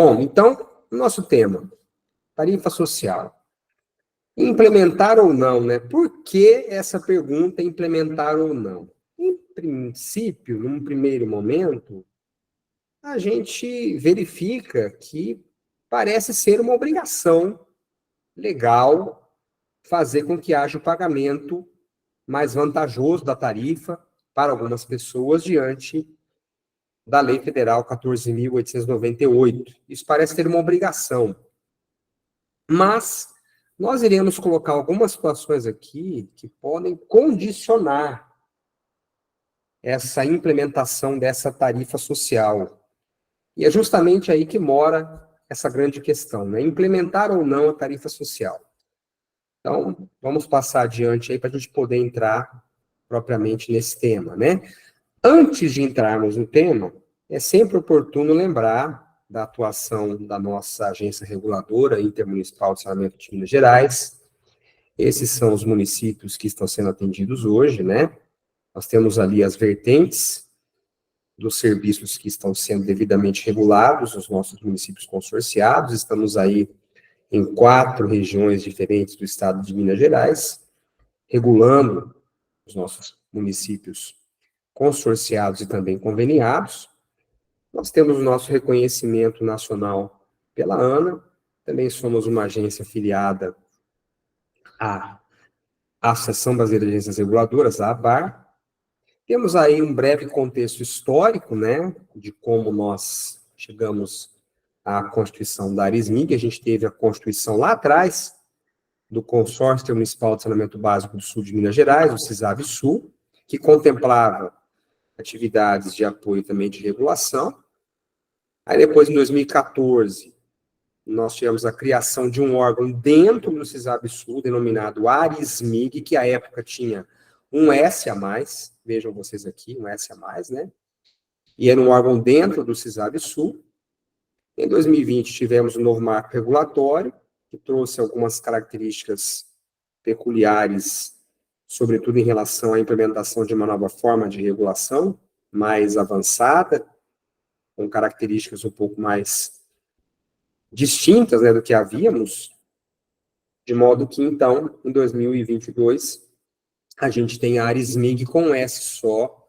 Bom, então, nosso tema, tarifa social. Implementar ou não, né? Por que essa pergunta, implementar ou não? Em princípio, num primeiro momento, a gente verifica que parece ser uma obrigação legal fazer com que haja o pagamento mais vantajoso da tarifa para algumas pessoas diante da Lei Federal 14.898. Isso parece ter uma obrigação. Mas nós iremos colocar algumas situações aqui que podem condicionar essa implementação dessa tarifa social. E é justamente aí que mora essa grande questão, né? Implementar ou não a tarifa social. Então, vamos passar adiante aí para a gente poder entrar propriamente nesse tema, né? Antes de entrarmos no tema, é sempre oportuno lembrar da atuação da nossa agência reguladora intermunicipal de saneamento de Minas Gerais. Esses são os municípios que estão sendo atendidos hoje, né? Nós temos ali as vertentes dos serviços que estão sendo devidamente regulados, os nossos municípios consorciados. Estamos aí em 4 regiões diferentes do estado de Minas Gerais, regulando os nossos municípios consorciados e também conveniados. Nós temos o nosso reconhecimento nacional pela ANA, também somos uma agência afiliada à Associação Brasileira de Agências Reguladoras, a ABAR. Temos aí um breve contexto histórico, né, de como nós chegamos à constituição da Arismig. A gente teve a constituição lá atrás do Consórcio Municipal de Saneamento Básico do Sul de Minas Gerais, o CISAB-Sul, que contemplava atividades de apoio também de regulação. Aí depois, em 2014, nós tivemos a criação de um órgão dentro do CISAB-Sul, denominado Arismig, que à época tinha um S a mais, vejam vocês aqui, um S a mais, né? E era um órgão dentro do CISAB-Sul. Em 2020, tivemos um novo marco regulatório, que trouxe algumas características peculiares, sobretudo em relação à implementação de uma nova forma de regulação, mais avançada, com características um pouco mais distintas, né, do que havíamos, de modo que, então, em 2022, a gente tem a Arismig com S só,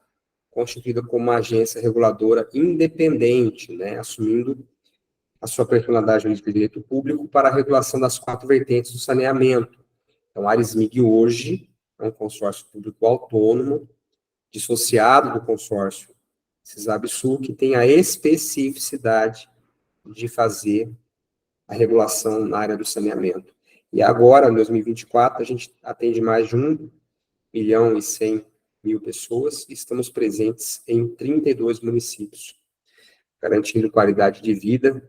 constituída como uma agência reguladora independente, né, assumindo a sua personalidade jurídica de direito público para a regulação das 4 vertentes do saneamento. Então, a Arismig hoje é um consórcio público autônomo, dissociado do consórcio CISAB-Sul, que tem a especificidade de fazer a regulação na área do saneamento. E agora, em 2024, a gente atende mais de 1.100.000 pessoas e estamos presentes em 32 municípios, garantindo qualidade de vida,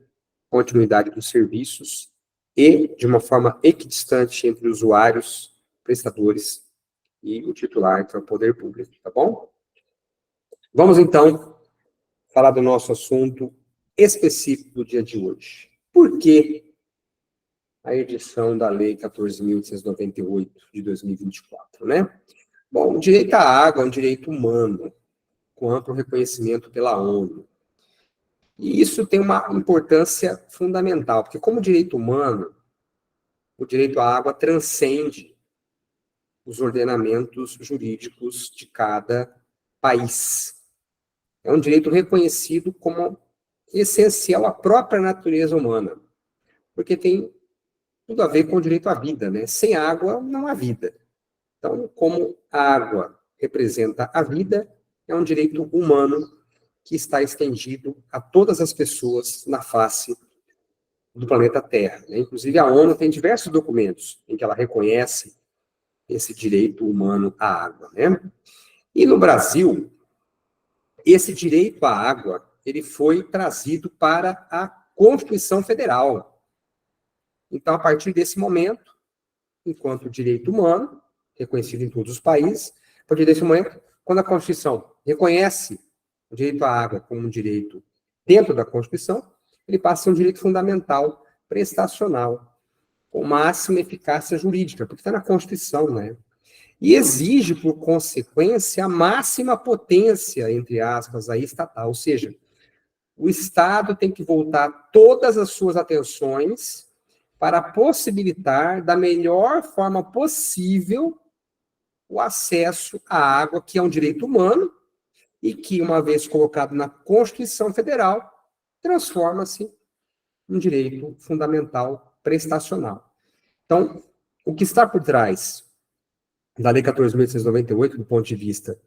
continuidade dos serviços e de uma forma equidistante entre usuários, prestadores e o titular, que é o poder público, tá bom? Vamos, então, falar do nosso assunto específico do dia de hoje. Por que a edição da Lei 14.898 de 2024, né? Bom, o direito à água é um direito humano, com amplo reconhecimento pela ONU. E isso tem uma importância fundamental, porque como direito humano, o direito à água transcende os ordenamentos jurídicos de cada país. É um direito reconhecido como essencial à própria natureza humana, porque tem tudo a ver com o direito à vida, né? Sem água não há vida. Então, como a água representa a vida, é um direito humano que está estendido a todas as pessoas na face do planeta Terra, né? Inclusive, a ONU tem diversos documentos em que ela reconhece esse direito humano à água, né? E no Brasil, esse direito à água, ele foi trazido para a Constituição Federal. Então, a partir desse momento, enquanto direito humano, reconhecido em todos os países, a partir desse momento, quando a Constituição reconhece o direito à água como um direito dentro da Constituição, ele passa a ser um direito fundamental, prestacional, com máxima eficácia jurídica, porque está na Constituição, né? E exige, por consequência, a máxima potência, entre aspas, aí, estatal, ou seja, o Estado tem que voltar todas as suas atenções para possibilitar, da melhor forma possível, o acesso à água, que é um direito humano, e que, uma vez colocado na Constituição Federal, transforma-se em direito fundamental prestacional. Então, o que está por trás da Lei 14.898, do ponto de vista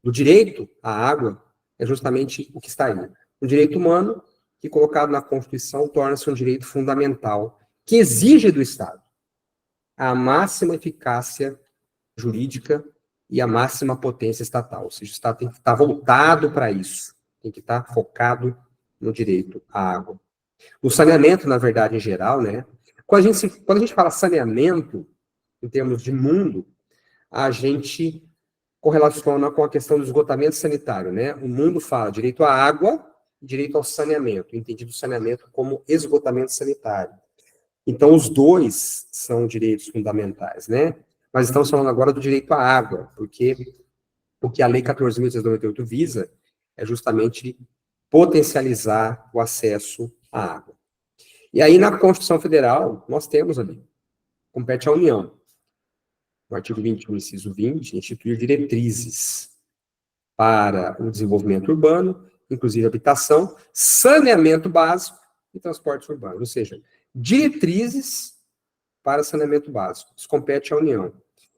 do direito à água, é justamente o que está aí. Um direito humano que, colocado na Constituição, torna-se um direito fundamental, que exige do Estado a máxima eficácia jurídica e a máxima potência estatal. Ou seja, o Estado tem que estar voltado para isso, tem que estar focado no direito à água. O saneamento, na verdade, em geral, né? Quando a gente fala saneamento, em termos de mundo, a gente correlaciona com a questão do esgotamento sanitário, né? O mundo fala direito à água, direito ao saneamento, entendido o saneamento como esgotamento sanitário. Então, os dois são direitos fundamentais, né? Mas estamos falando agora do direito à água, porque o que a Lei 14.898 visa é justamente potencializar o acesso à água. E aí, na Constituição Federal, nós temos ali, compete à União, no artigo 21, inciso 20, instituir diretrizes para o desenvolvimento urbano, inclusive habitação, saneamento básico e transportes urbanos. Ou seja, diretrizes para saneamento básico. Isso compete à União.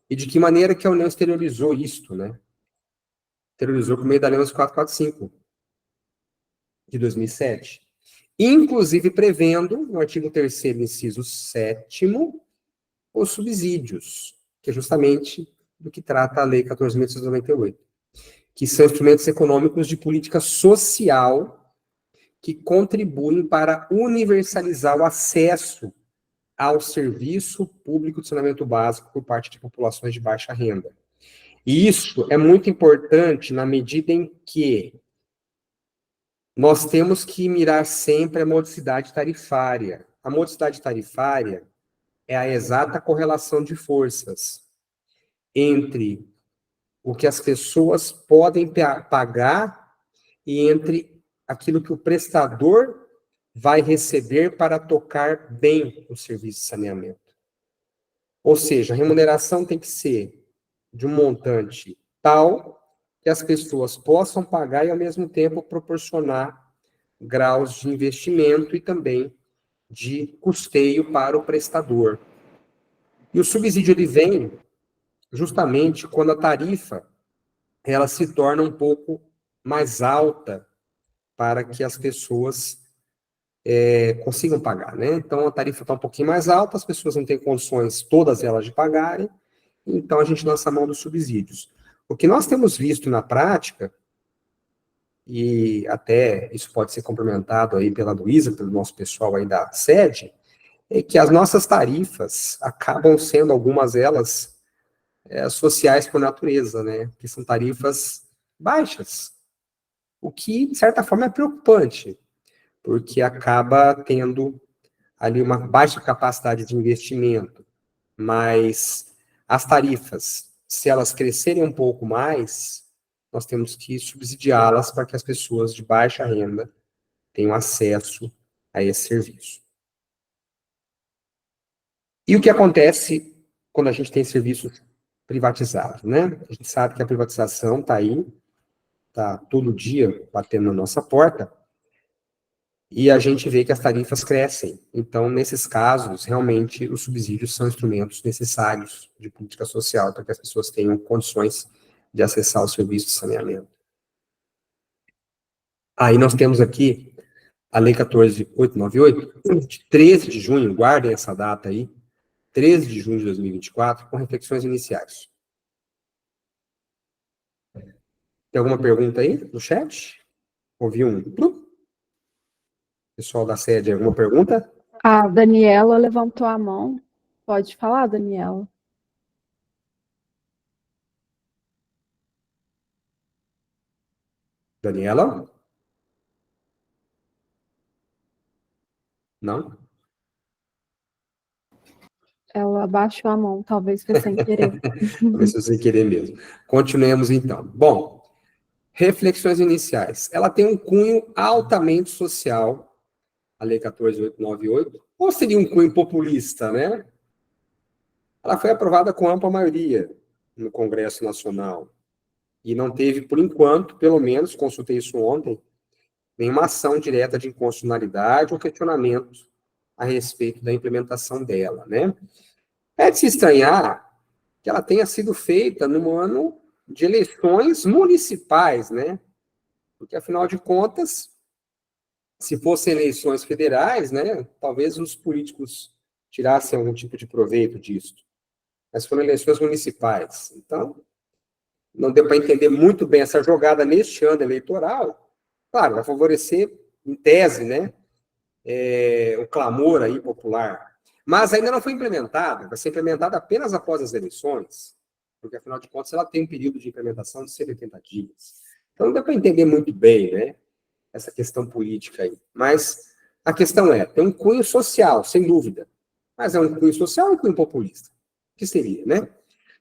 E de que maneira que a União exteriorizou isto, né? Exteriorizou por meio da Lei 11.445, de 2007. Inclusive prevendo, no artigo 3º, inciso 7º, os subsídios, que é justamente do que trata a Lei 14.898, que são instrumentos econômicos de política social que contribuem para universalizar o acesso ao serviço público de saneamento básico por parte de populações de baixa renda. E isso é muito importante na medida em que nós temos que mirar sempre a modicidade tarifária. A modicidade tarifária é a exata correlação de forças entre o que as pessoas podem pagar e entre aquilo que o prestador vai receber para tocar bem o serviço de saneamento. Ou seja, a remuneração tem que ser de um montante tal que as pessoas possam pagar e, ao mesmo tempo, proporcionar graus de investimento e também de custeio para o prestador. E o subsídio ele vem justamente quando a tarifa ela se torna um pouco mais alta para que as pessoas consigam pagar, né? Então a tarifa está um pouquinho mais alta, as pessoas não têm condições todas elas de pagarem, então a gente lança a mão dos subsídios. O que nós temos visto na prática, e até isso pode ser complementado aí pela Luísa, pelo nosso pessoal aí da sede, é que as nossas tarifas acabam sendo, algumas delas, sociais por natureza, né? Que são tarifas baixas, o que, de certa forma, é preocupante, porque acaba tendo ali uma baixa capacidade de investimento, mas as tarifas, se elas crescerem um pouco mais, nós temos que subsidiá-las para que as pessoas de baixa renda tenham acesso a esse serviço. E o que acontece quando a gente tem serviços privatizados, né? A gente sabe que a privatização está aí, está todo dia batendo na nossa porta, e a gente vê que as tarifas crescem. Então, nesses casos, realmente, os subsídios são instrumentos necessários de política social para que as pessoas tenham condições de acessar o serviço de saneamento. Aí nós temos aqui a Lei 14.898, de 13 de junho, guardem essa data aí, 13 de junho de 2024, com reflexões iniciais. Tem alguma pergunta aí no chat? Ouvi um... Pessoal da sede, alguma pergunta? A Daniela levantou a mão. Pode falar, Daniela. Daniela? Não? Ela abaixou a mão, talvez foi sem querer. Talvez você querer mesmo. Continuemos então. Bom, Reflexões iniciais. Ela tem um cunho altamente social, a Lei 14.898, ou seria um cunho populista, né? Ela foi aprovada com ampla maioria no Congresso Nacional e não teve, por enquanto, pelo menos, consultei isso ontem, nenhuma ação direta de inconstitucionalidade ou questionamento a respeito da implementação dela, né? É de se estranhar que ela tenha sido feita no ano de eleições municipais, né? Porque, afinal de contas, se fossem eleições federais, né, talvez os políticos tirassem algum tipo de proveito disso. Mas foram eleições municipais. Então, não deu para entender muito bem essa jogada neste ano eleitoral. Claro, vai favorecer, em tese, né, o clamor aí popular. Mas ainda não foi implementada, vai ser implementada apenas após as eleições, porque, afinal de contas, ela tem um período de implementação de 180 dias. Então, não deu para entender muito bem, né, essa questão política aí. Mas a questão é, tem um cunho social, sem dúvida. Mas é um cunho social ou um cunho populista? O que seria, né?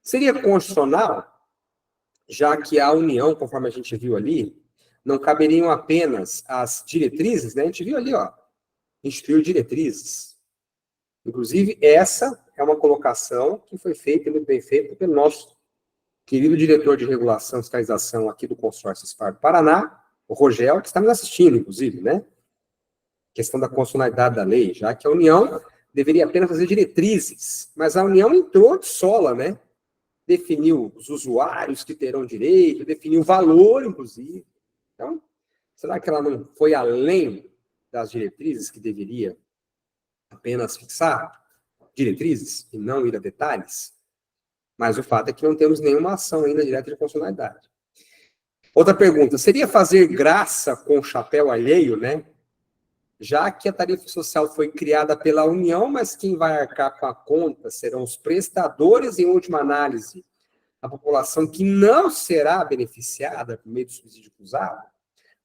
Seria constitucional, já que a União, conforme a gente viu ali, não caberiam apenas as diretrizes, né? A gente viu ali, ó, instituiu diretrizes. Inclusive, essa é uma colocação que foi feita, muito bem feita, pelo nosso querido diretor de regulação e fiscalização aqui do consórcio SPAR do Paraná, o Rogel, que está nos assistindo, inclusive, né? Questão da constitucionalidade da lei, já que a União deveria apenas fazer diretrizes, mas a União entrou de sola, né? Definiu os usuários que terão direito, definiu o valor, inclusive. Então, será que ela não foi além das diretrizes que deveria apenas fixar diretrizes e não ir a detalhes? Mas o fato é que não temos nenhuma ação ainda direta de constitucionalidade. Outra pergunta, seria fazer graça com o chapéu alheio, né? Já que a tarifa social foi criada pela União, mas quem vai arcar com a conta serão os prestadores, em última análise, a população que não será beneficiada por meio do subsídio cruzado,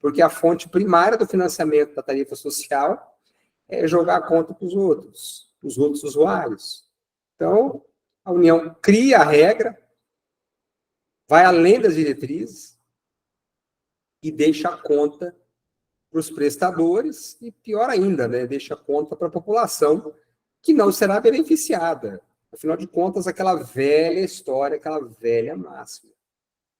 porque a fonte primária do financiamento da tarifa social é jogar a conta para os outros usuários. Então, a União cria a regra, vai além das diretrizes e deixa a conta para os prestadores e, pior ainda, né, deixa a conta para a população que não será beneficiada. Afinal de contas, aquela velha história, aquela velha máxima.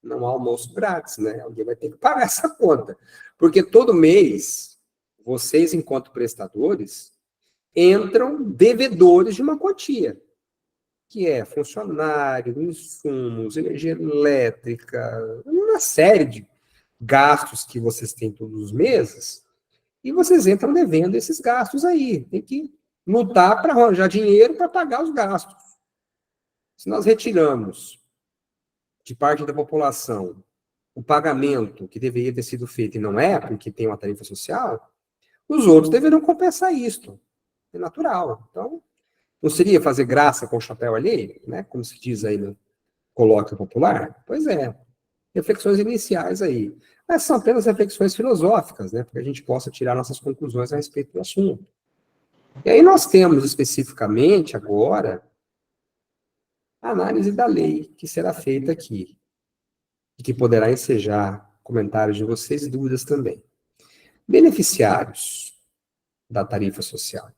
Não há almoço grátis, né? Alguém vai ter que pagar essa conta. Porque todo mês, vocês, enquanto prestadores, entram devedores de uma quantia, que é funcionário, insumos, energia elétrica, uma série de gastos que vocês têm todos os meses, e vocês entram devendo esses gastos aí. Tem que lutar para arranjar dinheiro para pagar os gastos. Se nós retiramos de parte da população o pagamento que deveria ter sido feito e não é, porque tem uma tarifa social, os outros deverão compensar isto. É natural. Então, não seria fazer graça com o chapéu alheio, né? Como se diz aí no colóquio popular? Pois é. Reflexões iniciais aí. Mas são apenas reflexões filosóficas, né? Para que a gente possa tirar nossas conclusões a respeito do assunto. E aí nós temos especificamente agora a análise da lei que será feita aqui. E que poderá ensejar comentários de vocês e dúvidas também. Beneficiários da tarifa social.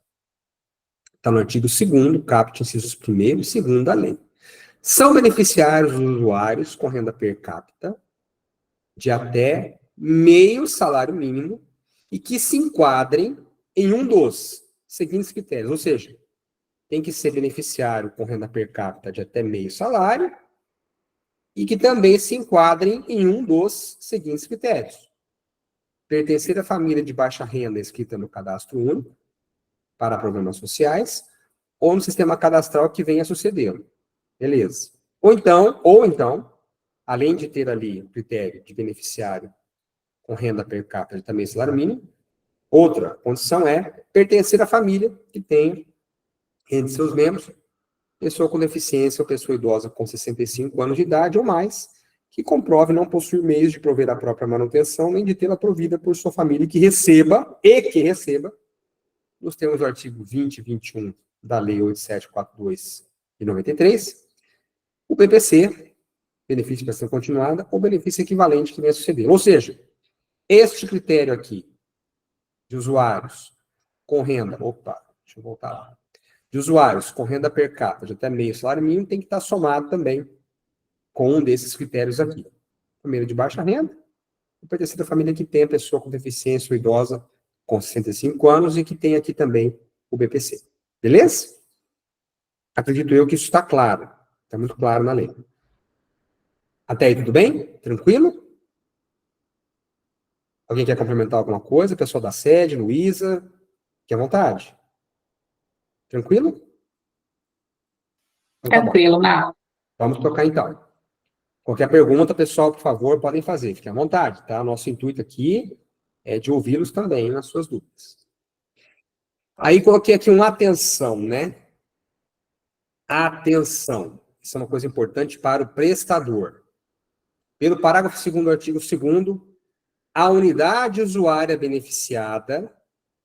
Está no artigo 2º, caput, incisos 1º e 2º da lei. São beneficiários os usuários com renda per capita de até meio salário mínimo e que se enquadrem em um dos seguintes critérios, ou seja, tem que ser beneficiário com renda per capita de até meio salário e que também se enquadrem em um dos seguintes critérios. Pertencer à família de baixa renda inscrita no cadastro único para programas sociais ou no sistema cadastral que venha a sucedê-lo. Beleza. Ou então, além de ter ali o critério de beneficiário com renda per capita de também salário mínimo, outra condição é pertencer à família que tem entre seus membros pessoa com deficiência ou pessoa idosa com 65 anos de idade ou mais, que comprove não possuir meios de prover a própria manutenção, nem de tê-la provida por sua família que receba, nos termos do artigo 20 e 21 da Lei 8742 de 93, o PPC, benefício de prestação continuada ou benefício equivalente que venha a suceder. Ou seja, este critério aqui de usuários com renda, deixa eu voltar lá, de usuários com renda per capita de até meio salário mínimo tem que estar somado também com um desses critérios aqui. Família de baixa renda, ou pertencer da família que tem a pessoa com deficiência ou idosa com 65 anos e que tem aqui também o BPC. Beleza? Acredito eu que isso está claro. Está muito claro na lei. Até aí, tudo bem? Tranquilo? Alguém quer complementar alguma coisa? Pessoal da sede, Luísa? Fique à vontade. Tranquilo? Então, Tranquilo, não. vamos tocar então. Qualquer pergunta, pessoal, por favor, podem fazer. Fiquem à vontade, tá? Nosso intuito aqui é de ouvi-los também nas suas dúvidas. Aí coloquei aqui uma atenção, né? Atenção. Isso é uma coisa importante para o prestador. Pelo parágrafo 2º do artigo 2º, a unidade usuária beneficiada,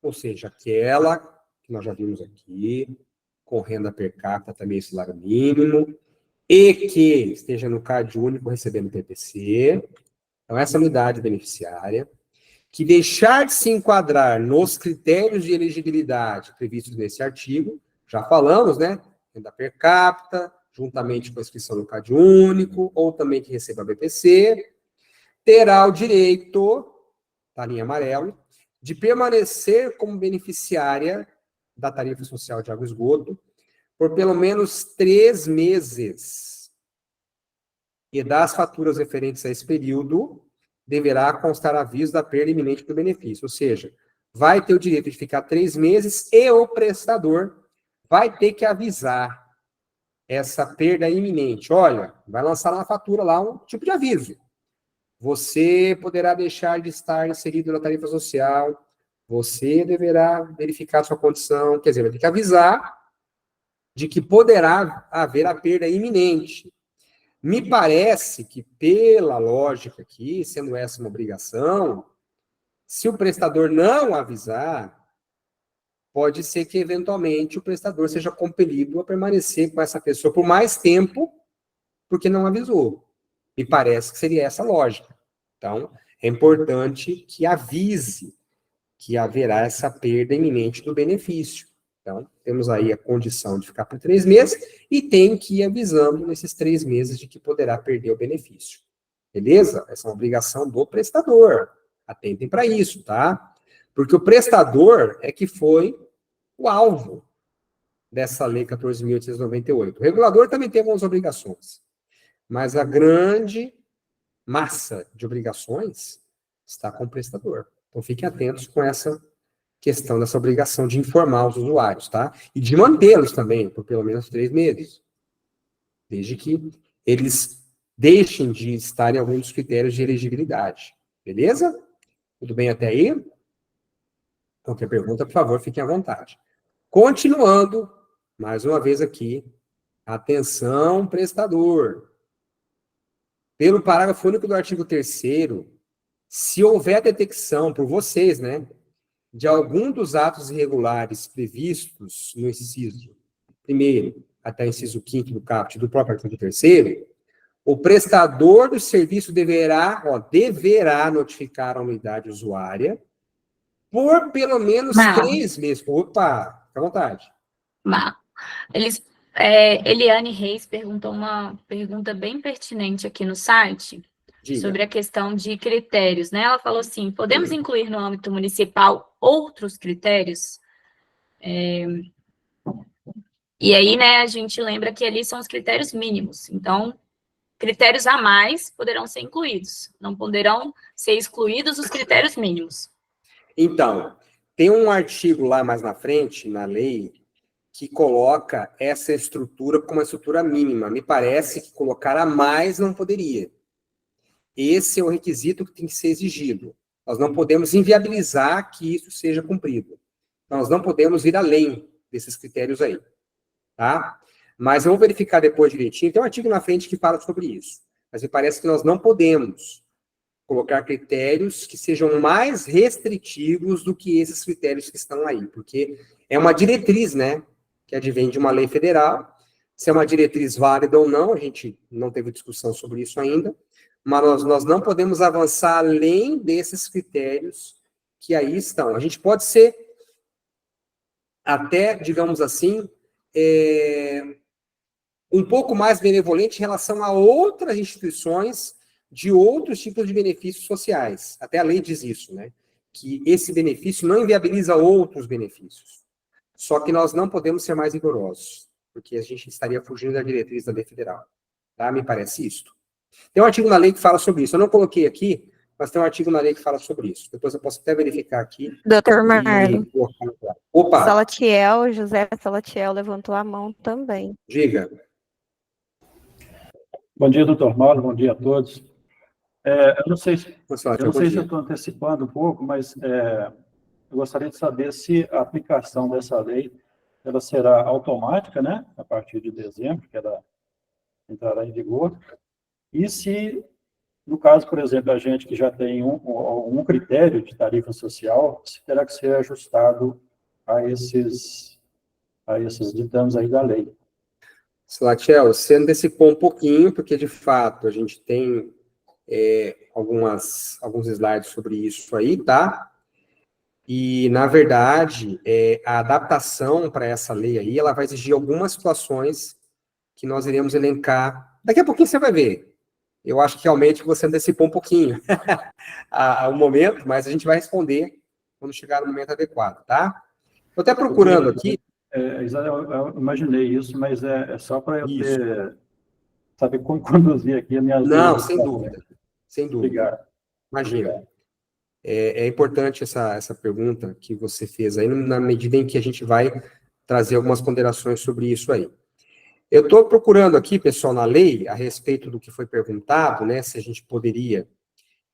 ou seja, aquela que nós já vimos aqui, com renda per capita também salário mínimo, e que esteja no CAD único recebendo PPC, então essa unidade beneficiária, que deixar de se enquadrar nos critérios de elegibilidade previstos nesse artigo, já falamos, né? Renda per capita, juntamente com a inscrição no CAD único, ou também que receba BPC, terá o direito, tá, linha amarelo, de permanecer como beneficiária da tarifa social de água e esgoto por pelo menos 3 meses. E das faturas referentes a esse período, deverá constar aviso da perda iminente do benefício. Ou seja, vai ter o direito de ficar 3 meses e o prestador vai ter que avisar essa perda iminente. Olha, vai lançar na fatura lá um tipo de aviso. Você poderá deixar de estar inserido na tarifa social, você deverá verificar sua condição, quer dizer, vai ter que avisar de que poderá haver a perda iminente. Me parece que, pela lógica aqui, sendo essa uma obrigação, se o prestador não avisar, pode ser que, eventualmente, o prestador seja compelido a permanecer com essa pessoa por mais tempo, porque não avisou. Me parece que seria essa a lógica. Então, é importante que avise que haverá essa perda iminente do benefício. Então, temos aí a condição de ficar por 3 meses e tem que ir avisando nesses 3 meses de que poderá perder o benefício. Beleza? Essa é uma obrigação do prestador. Atentem para isso, tá? Porque o prestador é que foi o alvo dessa lei 14.898. O regulador também tem algumas obrigações, mas a grande massa de obrigações está com o prestador. Então, fiquem atentos com essa questão dessa obrigação de informar os usuários, tá? E de mantê-los também por pelo menos 3 meses. Desde que eles deixem de estar em algum dos critérios de elegibilidade. Beleza? Tudo bem até aí? Qualquer pergunta, por favor, fiquem à vontade. Continuando, mais uma vez aqui, atenção, prestador. Pelo parágrafo único do artigo 3º, se houver detecção por vocês, né, de algum dos atos irregulares previstos no inciso 1º até o inciso 5º do caput do próprio artigo 3º, o prestador do serviço deverá notificar a unidade usuária por pelo menos 3 meses. Opa, fica à vontade. Eliane Reis perguntou uma pergunta bem pertinente aqui no site. Diga. Sobre a questão de critérios, né? Ela falou assim, podemos incluir no âmbito municipal outros critérios? E aí, né, a gente lembra que ali são os critérios mínimos. Então, critérios a mais poderão ser incluídos. Não poderão ser excluídos os critérios mínimos. Então, tem um artigo lá mais na frente, na lei, que coloca essa estrutura como uma estrutura mínima. Me parece que colocar a mais não poderia. Esse é o requisito que tem que ser exigido. Nós não podemos inviabilizar que isso seja cumprido. Nós não podemos ir além desses critérios aí. Tá? Mas eu vou verificar depois direitinho. Tem um artigo na frente que fala sobre isso. Mas me parece que nós não podemos colocar critérios que sejam mais restritivos do que esses critérios que estão aí. Porque é uma diretriz, né? Que advém de uma lei federal, se é uma diretriz válida ou não, a gente não teve discussão sobre isso ainda, mas nós não podemos avançar além desses critérios que aí estão. A gente pode ser até, digamos assim, um pouco mais benevolente em relação a outras instituições de outros tipos de benefícios sociais. Até a lei diz isso, né? Que esse benefício não inviabiliza outros benefícios. Só que nós não podemos ser mais rigorosos, porque a gente estaria fugindo da diretriz da lei federal. Tá? Me parece isso. Tem um artigo na lei que fala sobre isso. Eu não coloquei aqui, mas tem um artigo na lei que fala sobre isso. Depois eu posso até verificar aqui. Doutor Marlon. Opa! José Salatiel levantou a mão também. Diga. Bom dia, doutor Marlon. Bom dia a todos. Eu não sei se eu estou antecipando um pouco, mas eu gostaria de saber se a aplicação dessa lei ela será automática, né, a partir de dezembro, que ela entrará em vigor, e se, no caso, por exemplo, a gente que já tem um critério de tarifa social, se terá que ser ajustado a esses ditames aí da lei. Salatiel, você antecipou um pouquinho, porque, de fato, a gente tem alguns slides sobre isso aí, tá? E, na verdade, a adaptação para essa lei aí, ela vai exigir algumas situações que nós iremos elencar. Daqui a pouquinho você vai ver. Eu acho que realmente você antecipou um pouquinho ao momento, mas a gente vai responder quando chegar no momento adequado, tá? Estou até procurando aqui. Eu imaginei isso, mas é só para eu saber como conduzir aqui a minha... Não, sem dúvida. Sem dúvida. Obrigado. Imagina. Obrigado. É importante essa pergunta que você fez aí, na medida em que a gente vai trazer algumas ponderações sobre isso aí. Eu estou procurando aqui, pessoal, na lei, a respeito do que foi perguntado, né, se a gente poderia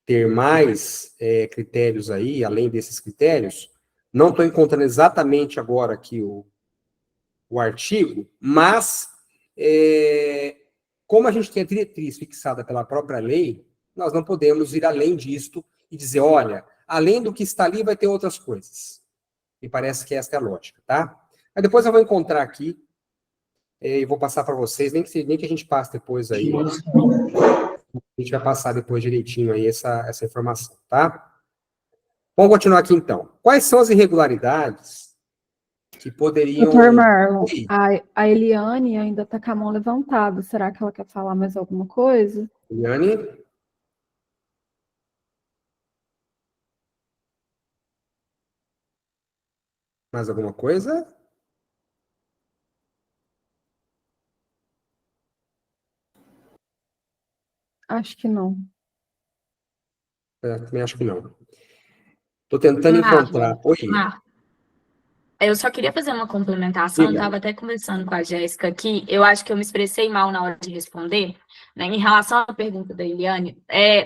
ter mais critérios aí, além desses critérios. Não estou encontrando exatamente agora aqui o artigo, mas como a gente tem a diretriz fixada pela própria lei, nós não podemos ir além disto e dizer, olha, além do que está ali, vai ter outras coisas. Me parece que esta é a lógica, tá? Mas depois eu vou encontrar aqui e vou passar para vocês, nem que a gente passe depois aí. A gente vai passar depois direitinho aí essa informação, tá? Vamos continuar aqui, então. Quais são as irregularidades que poderiam... Doutor Marlon, a Eliane ainda está com a mão levantada. Será que ela quer falar mais alguma coisa? Eliane? Mais alguma coisa? Acho que não. Também acho que não. Estou tentando encontrar... Oi. Eu só queria fazer uma complementação, estava até conversando com a Jéssica aqui, eu acho que eu me expressei mal na hora de responder, né, em relação à pergunta da Eliane,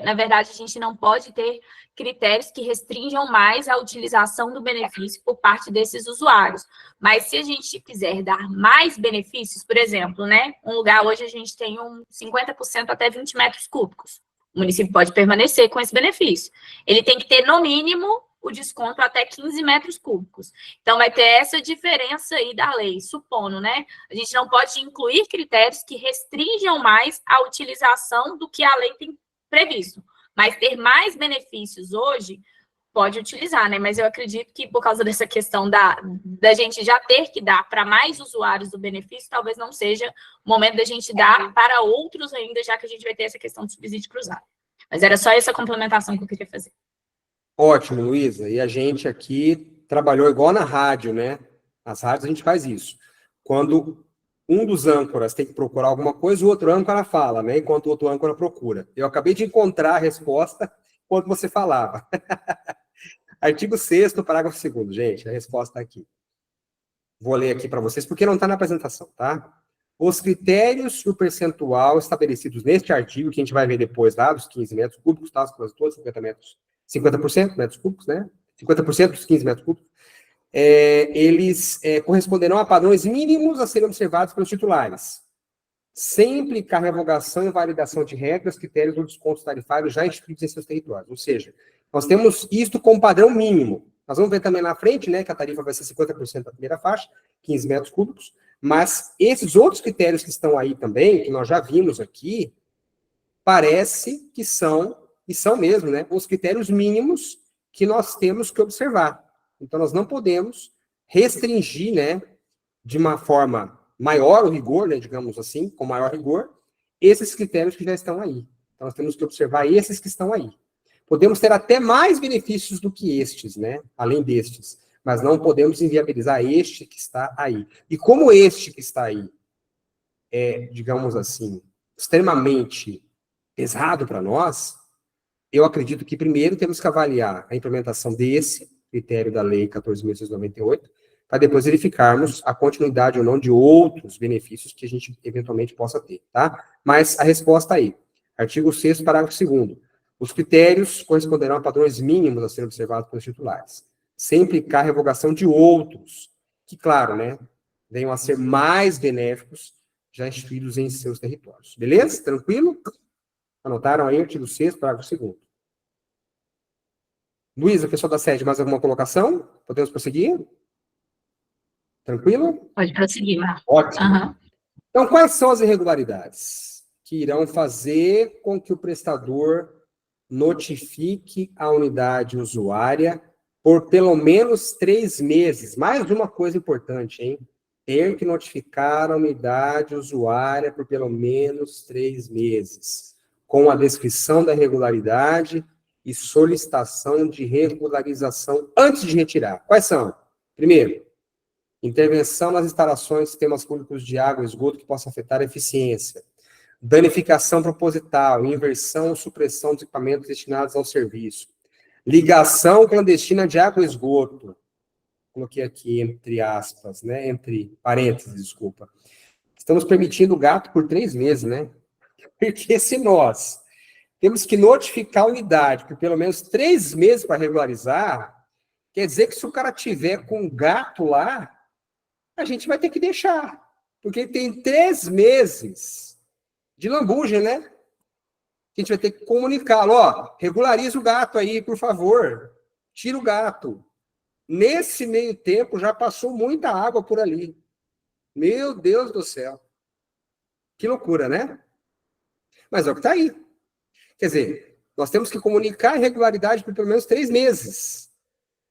na verdade, a gente não pode ter critérios que restringam mais a utilização do benefício por parte desses usuários, mas se a gente quiser dar mais benefícios, por exemplo, né, um lugar hoje a gente tem 50% até 20 metros cúbicos, o município pode permanecer com esse benefício, ele tem que ter, no mínimo, o desconto até 15 metros cúbicos. Então, vai ter essa diferença aí da lei, supondo, né? A gente não pode incluir critérios que restringam mais a utilização do que a lei tem previsto. Mas ter mais benefícios hoje, pode utilizar, né? Mas eu acredito que por causa dessa questão da gente já ter que dar para mais usuários o benefício, talvez não seja o momento da gente dar para outros ainda, já que a gente vai ter essa questão do subsídio cruzado. Mas era só essa complementação que eu queria fazer. Ótimo, Luísa. E a gente aqui trabalhou igual na rádio, né? Nas rádios a gente faz isso. Quando um dos âncoras tem que procurar alguma coisa, o outro âncora fala, né? Enquanto o outro âncora procura. Eu acabei de encontrar a resposta enquanto você falava. Artigo 6º, parágrafo 2º, gente. A resposta está aqui. Vou ler aqui para vocês, porque não está na apresentação, tá? Os critérios e o percentual estabelecidos neste artigo, que a gente vai ver depois lá, dos 15 metros cúbicos, tá? As coisas todas, 50% metros cúbicos, né? 50% dos 15 metros cúbicos, eles corresponderão a padrões mínimos a serem observados pelos titulares, sem implicar revogação e validação de regras, critérios ou descontos tarifários já instituídos em seus territórios. Ou seja, nós temos isto como padrão mínimo. Nós vamos ver também na frente, né, que a tarifa vai ser 50% da primeira faixa, 15 metros cúbicos. Mas esses outros critérios que estão aí também, que nós já vimos aqui, parece que são, e são mesmo, né, os critérios mínimos que nós temos que observar. Então, nós não podemos restringir, né, de uma forma maior o rigor, né, digamos assim, com maior rigor, esses critérios que já estão aí. Então, nós temos que observar esses que estão aí. Podemos ter até mais benefícios do que estes, né, além destes, mas não podemos inviabilizar este que está aí. E como este que está aí é, digamos assim, extremamente pesado para nós, eu acredito que primeiro temos que avaliar a implementação desse critério da Lei 14.698, para depois verificarmos a continuidade ou não de outros benefícios que a gente eventualmente possa ter, tá? Mas a resposta aí. Artigo 6º, parágrafo 2º. Os critérios corresponderão a padrões mínimos a serem observados pelos titulares, sem implicar a revogação de outros, que, claro, né, venham a ser mais benéficos, já instituídos em seus territórios. Beleza? Tranquilo? Anotaram aí, artigo 6º, parágrafo 2º. Luísa, pessoal da sede, mais alguma colocação? Podemos prosseguir? Tranquilo? Pode prosseguir, Marcos. Ótimo. Uhum. Então, quais são as irregularidades que irão fazer com que o prestador notifique a unidade usuária por pelo menos 3 meses? Mais uma coisa importante, hein? Ter que notificar a unidade usuária por pelo menos 3 meses, com a descrição da irregularidade e solicitação de regularização antes de retirar. Quais são? Primeiro, intervenção nas instalações de sistemas públicos de água e esgoto que possa afetar a eficiência. Danificação proposital, inversão ou supressão dos equipamentos destinados ao serviço. Ligação clandestina de água e esgoto. Coloquei aqui entre aspas, né? Entre parênteses, desculpa. Estamos permitindo o gato por 3 meses, né? Porque se nós temos que notificar a unidade por pelo menos 3 meses para regularizar, quer dizer que se o cara tiver com um gato lá, a gente vai ter que deixar. Porque tem 3 meses de lambuja, né? A gente vai ter que comunicá-lo, ó, regulariza o gato aí, por favor. Tira o gato. Nesse meio tempo, já passou muita água por ali. Meu Deus do céu. Que loucura, né? Mas é o que está aí. Quer dizer, nós temos que comunicar a irregularidade por pelo menos 3 meses.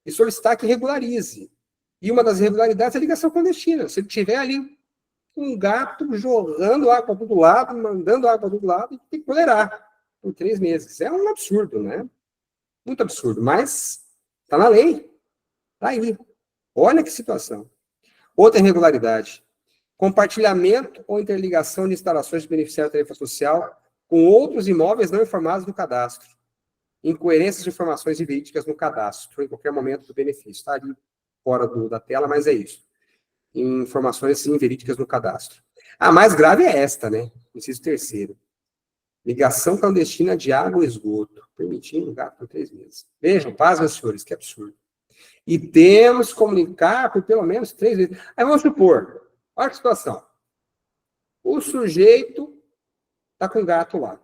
E solicitar que regularize. E uma das irregularidades é a ligação clandestina. Se ele tiver ali um gato jogando água para todo lado, mandando água para todo lado, tem que tolerar por 3 meses. É um absurdo, né? Muito absurdo. Mas está na lei. Está aí. Olha que situação. Outra irregularidade. Compartilhamento ou interligação de instalações de beneficiário da tarifa social com outros imóveis não informados no cadastro. Incoerências de informações inverídicas no cadastro, em qualquer momento do benefício. Está ali fora da tela, mas é isso. Informações inverídicas no cadastro. A mais grave é esta, né? Inciso 3º. Ligação clandestina de água e esgoto, permitindo o gato por 3 meses. Vejam, paz, meus senhores, que absurdo. E temos que comunicar por pelo menos 3 vezes. Aí vamos supor, olha que situação. O sujeito está com o gato lá.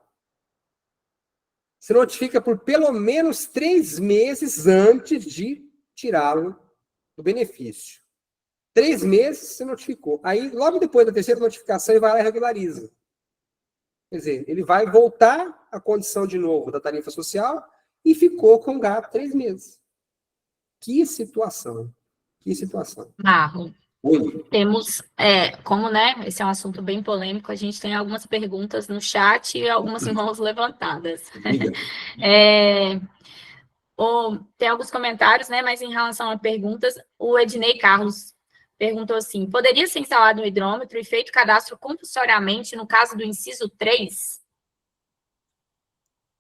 Se notifica por pelo menos 3 meses antes de tirá-lo do benefício. 3 meses você notificou. Aí, logo depois da 3ª notificação, ele vai lá e regulariza. Quer dizer, ele vai voltar à condição de novo da tarifa social e ficou com o gato 3 meses. Que situação. Que situação. Marro. Oi. Temos, como, né, esse é um assunto bem polêmico, a gente tem algumas perguntas no chat e algumas mãos levantadas. Tem alguns comentários, né, mas em relação a perguntas, o Ednei Carlos perguntou assim, poderia ser instalado um hidrômetro e feito cadastro compulsoriamente no caso do inciso 3?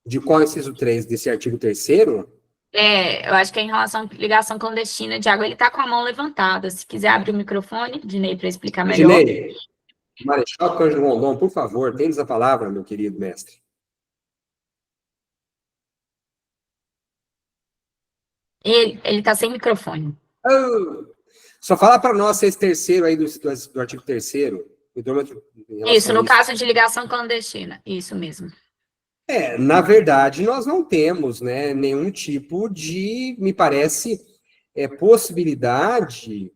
De qual inciso 3? Desse artigo 3º? Eu acho que é em relação à ligação clandestina de água. Ele está com a mão levantada. Se quiser abrir o microfone, Dinei, para explicar melhor. Dinei, Marechal Cândido Rondon, por favor, tens a palavra, meu querido mestre. Ele está sem microfone. Só fala para nós esse 3º aí do artigo 3º. Isso, no caso de ligação clandestina. Isso mesmo. Na verdade, nós não temos, né, nenhum tipo de, me parece, possibilidade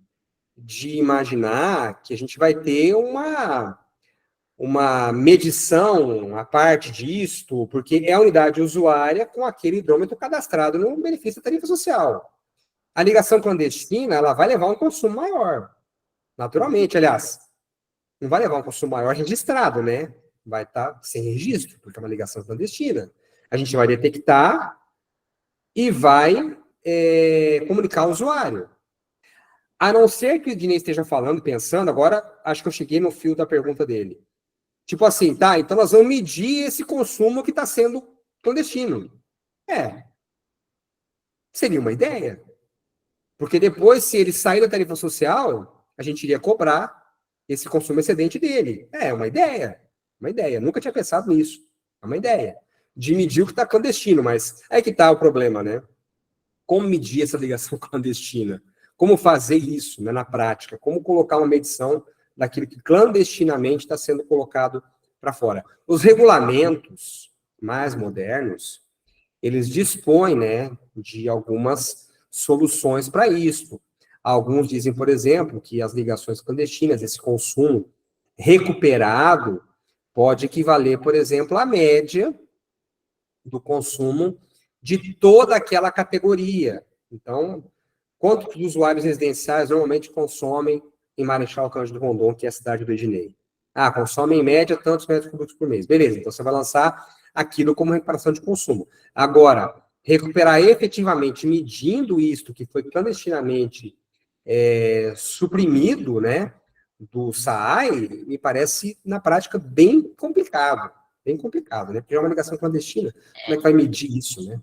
de imaginar que a gente vai ter uma medição à parte disto, porque é a unidade usuária com aquele hidrômetro cadastrado no benefício da tarifa social. A ligação clandestina, ela vai levar um consumo maior, naturalmente. Aliás, não vai levar um consumo maior registrado, né? Vai estar sem registro, porque é uma ligação clandestina. A gente vai detectar e vai comunicar ao usuário. A não ser que o Dinei esteja falando, pensando, agora acho que eu cheguei no fio da pergunta dele. Tipo assim, tá, então nós vamos medir esse consumo que está sendo clandestino. Seria uma ideia. Porque depois, se ele sair da tarifa social, a gente iria cobrar esse consumo excedente dele. É uma ideia. Uma ideia. Nunca tinha pensado nisso. É uma ideia. De medir o que está clandestino, mas é que está o problema, né? Como medir essa ligação clandestina? Como fazer isso, né, na prática? Como colocar uma medição daquilo que clandestinamente está sendo colocado para fora? Os regulamentos mais modernos, eles dispõem, né, de algumas soluções para isso. Alguns dizem, por exemplo, que as ligações clandestinas, esse consumo recuperado, pode equivaler, por exemplo, à média do consumo de toda aquela categoria. Então, quanto que os usuários residenciais normalmente consomem em Marechal Cândido Rondon, que é a cidade do Ednei? Consomem em média tantos metros cúbicos por mês. Beleza, então você vai lançar aquilo como recuperação de consumo. Agora, recuperar efetivamente, medindo isto que foi clandestinamente suprimido, né, do SAAI, me parece, na prática, bem complicado, né, porque é uma ligação clandestina, como é que vai medir isso, né?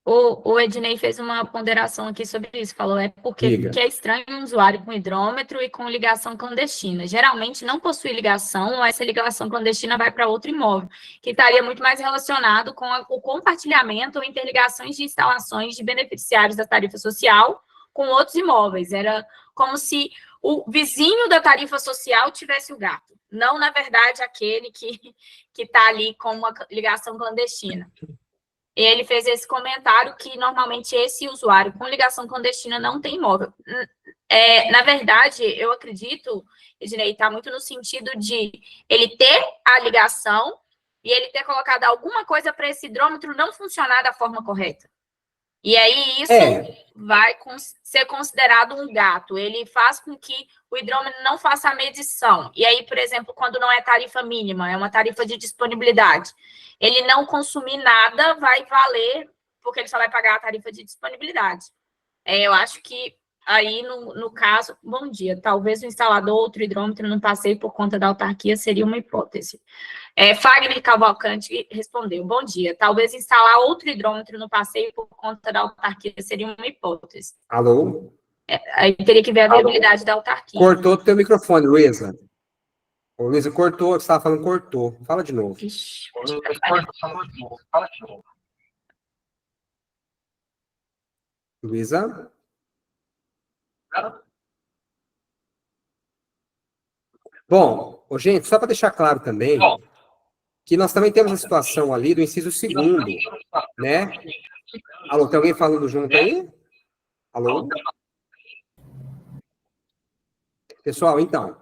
O Ednei fez uma ponderação aqui sobre isso, falou, porque que é estranho um usuário com hidrômetro e com ligação clandestina. Geralmente não possui ligação, ou essa ligação clandestina vai para outro imóvel, que estaria muito mais relacionado com o compartilhamento ou interligações de instalações de beneficiários da tarifa social com outros imóveis. Era como se o vizinho da tarifa social tivesse o gato, não, na verdade, aquele que está ali com uma ligação clandestina. Ele fez esse comentário que, normalmente, esse usuário com ligação clandestina não tem imóvel. Na verdade, eu acredito, Ednei, está muito no sentido de ele ter a ligação e ele ter colocado alguma coisa para esse hidrômetro não funcionar da forma correta. E aí, isso vai ser considerado um gato. Ele faz com que o hidrômetro não faça a medição. E aí, por exemplo, quando não é tarifa mínima, é uma tarifa de disponibilidade, ele não consumir nada vai valer, porque ele só vai pagar a tarifa de disponibilidade. Eu acho que aí, no caso, bom dia, talvez o instalador outro hidrômetro no passeio por conta da autarquia seria uma hipótese. Fagner Cavalcante respondeu, bom dia, talvez instalar outro hidrômetro no passeio por conta da autarquia seria uma hipótese. Alô? Aí teria que ver a viabilidade da autarquia. Cortou o teu microfone, Luísa. Ô, Luísa, cortou, você estava falando, cortou. Fala de novo. Ixi, Luísa? Bom, gente, só para deixar claro também, que nós também temos a situação ali do inciso 2º, né? Alô, tem alguém falando junto aí? Alô? Pessoal, então,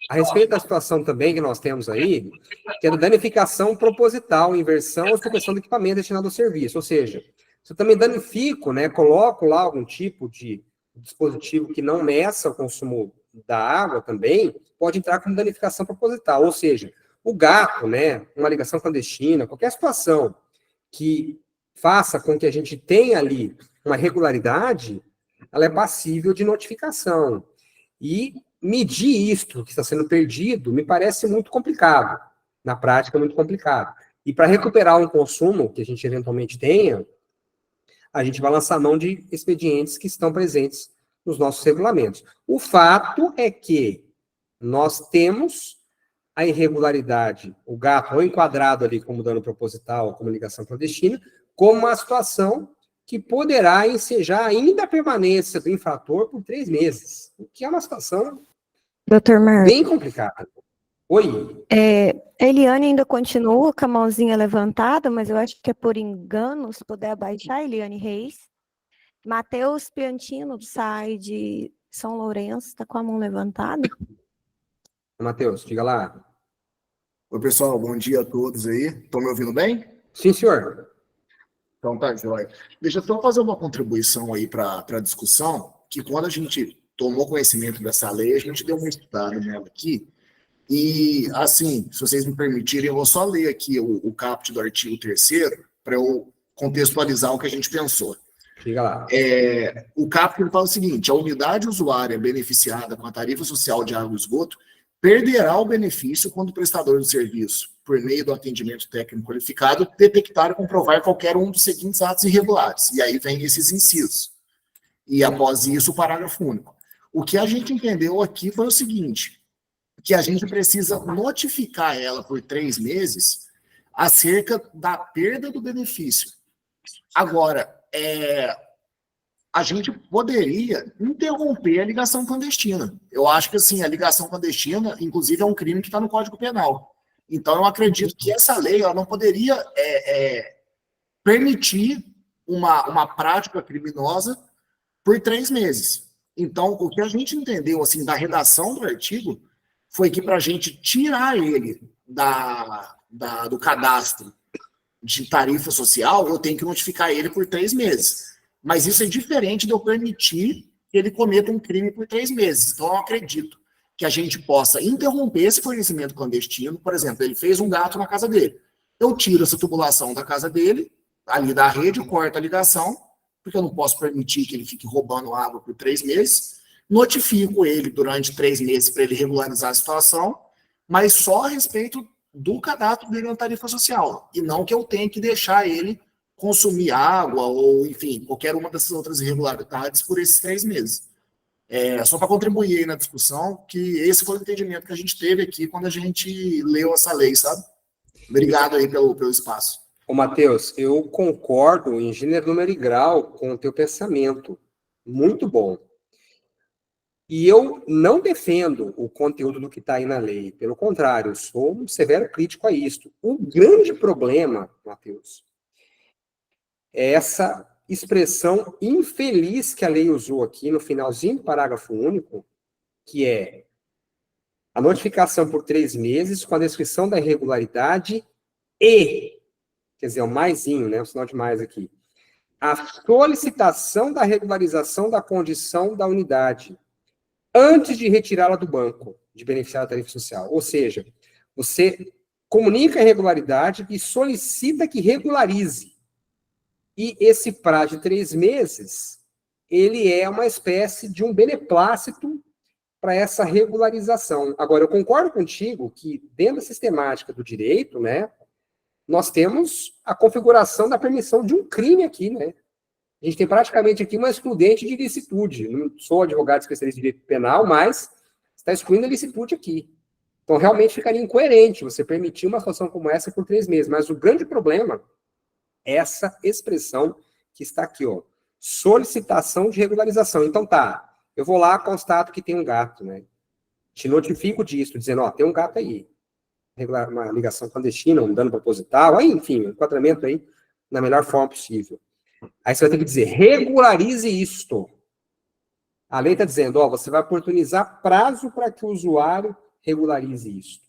a respeito da situação também que nós temos aí, que é da danificação proposital, inversão ou supressão do equipamento destinado ao serviço. Ou seja, se eu também danifico, né, coloco lá algum tipo de dispositivo que não meça o consumo da água também, pode entrar como danificação proposital. Ou seja, o gato, né, uma ligação clandestina, qualquer situação que faça com que a gente tenha ali uma irregularidade, ela é passível de notificação. E medir isto que está sendo perdido me parece muito complicado. Na prática, é muito complicado. E para recuperar um consumo que a gente eventualmente tenha, a gente vai lançar mão de expedientes que estão presentes nos nossos regulamentos. O fato é que nós temos a irregularidade, o gato ou enquadrado ali como dano proposital, como ligação clandestina, como uma situação que poderá ensejar ainda a permanência do infrator por 3 meses, o que é uma situação bem complicada. Oi? A Eliane ainda continua com a mãozinha levantada, mas eu acho que é por engano, se puder abaixar, Eliane Reis. Matheus Piantino, do SAI de São Lourenço, está com a mão levantada. Matheus, diga lá. Oi, pessoal, bom dia a todos aí. Estão me ouvindo bem? Sim, senhor. Então tá, joia. Deixa eu só fazer uma contribuição aí para a discussão, que quando a gente tomou conhecimento dessa lei, a gente deu uma estudada nela aqui, e, assim, se vocês me permitirem, eu vou só ler aqui o caput do artigo 3º, para eu contextualizar o que a gente pensou. Diga lá. O caput ele fala o seguinte: a unidade usuária beneficiada com a tarifa social de água e esgoto perderá o benefício quando o prestador do serviço, por meio do atendimento técnico qualificado, detectar e comprovar qualquer um dos seguintes atos irregulares. E aí vem esses incisos. E após isso, o parágrafo único. O que a gente entendeu aqui foi o seguinte, que a gente precisa notificar ela por 3 meses acerca da perda do benefício. Agora, a gente poderia interromper a ligação clandestina. Eu acho que, assim, a ligação clandestina, inclusive, é um crime que está no Código Penal. Então, eu acredito que essa lei ela não poderia permitir uma prática criminosa por 3 meses. Então, o que a gente entendeu, assim, da redação do artigo foi que, para a gente tirar ele do cadastro de tarifa social, eu tenho que notificar ele por 3 meses. Mas isso é diferente de eu permitir que ele cometa um crime por 3 meses. Então, eu acredito que a gente possa interromper esse fornecimento clandestino. Por exemplo, ele fez um gato na casa dele. Eu tiro essa tubulação da casa dele, ali da rede, corto a ligação, porque eu não posso permitir que ele fique roubando água por 3 meses. Notifico ele durante 3 meses para ele regularizar a situação, mas só a respeito do cadastro dele na tarifa social. E não que eu tenha que deixar ele consumir água ou, enfim, qualquer uma dessas outras irregularidades por esses 3 meses. Só para contribuir aí na discussão, que esse foi o entendimento que a gente teve aqui quando a gente leu essa lei, sabe? Obrigado aí pelo espaço. Ô, Matheus, eu concordo em gênero, número e grau com o teu pensamento. Muito bom. E eu não defendo o conteúdo do que está aí na lei. Pelo contrário, eu sou um severo crítico a isto. O grande problema, Matheus, é essa expressão infeliz que a lei usou aqui no finalzinho do parágrafo único, que é a notificação por 3 meses com a descrição da irregularidade e, quer dizer, o maisinho, né, o sinal de mais aqui, a solicitação da regularização da condição da unidade antes de retirá-la do banco de beneficiário da tarifa social. Ou seja, você comunica a irregularidade e solicita que regularize. E esse prazo de 3 meses, ele é uma espécie de um beneplácito para essa regularização. Agora, eu concordo contigo que, dentro da sistemática do direito, né, nós temos a configuração da permissão de um crime aqui, né? A gente tem praticamente aqui uma excludente de ilicitude. Não sou advogado especialista em direito penal, mas está excluindo a ilicitude aqui. Então, realmente ficaria incoerente você permitir uma situação como essa por 3 meses. Mas o grande problema é essa expressão que está aqui, ó. Solicitação de regularização. Então, tá, eu vou lá, constato que tem um gato, né? Te notifico disso, dizendo, ó, tem um gato aí. Uma ligação clandestina, um dano proposital, aí, enfim, um enquadramento aí na melhor forma possível. Aí você vai ter que dizer, regularize isto. A lei está dizendo, ó, você vai oportunizar prazo para que o usuário regularize isto.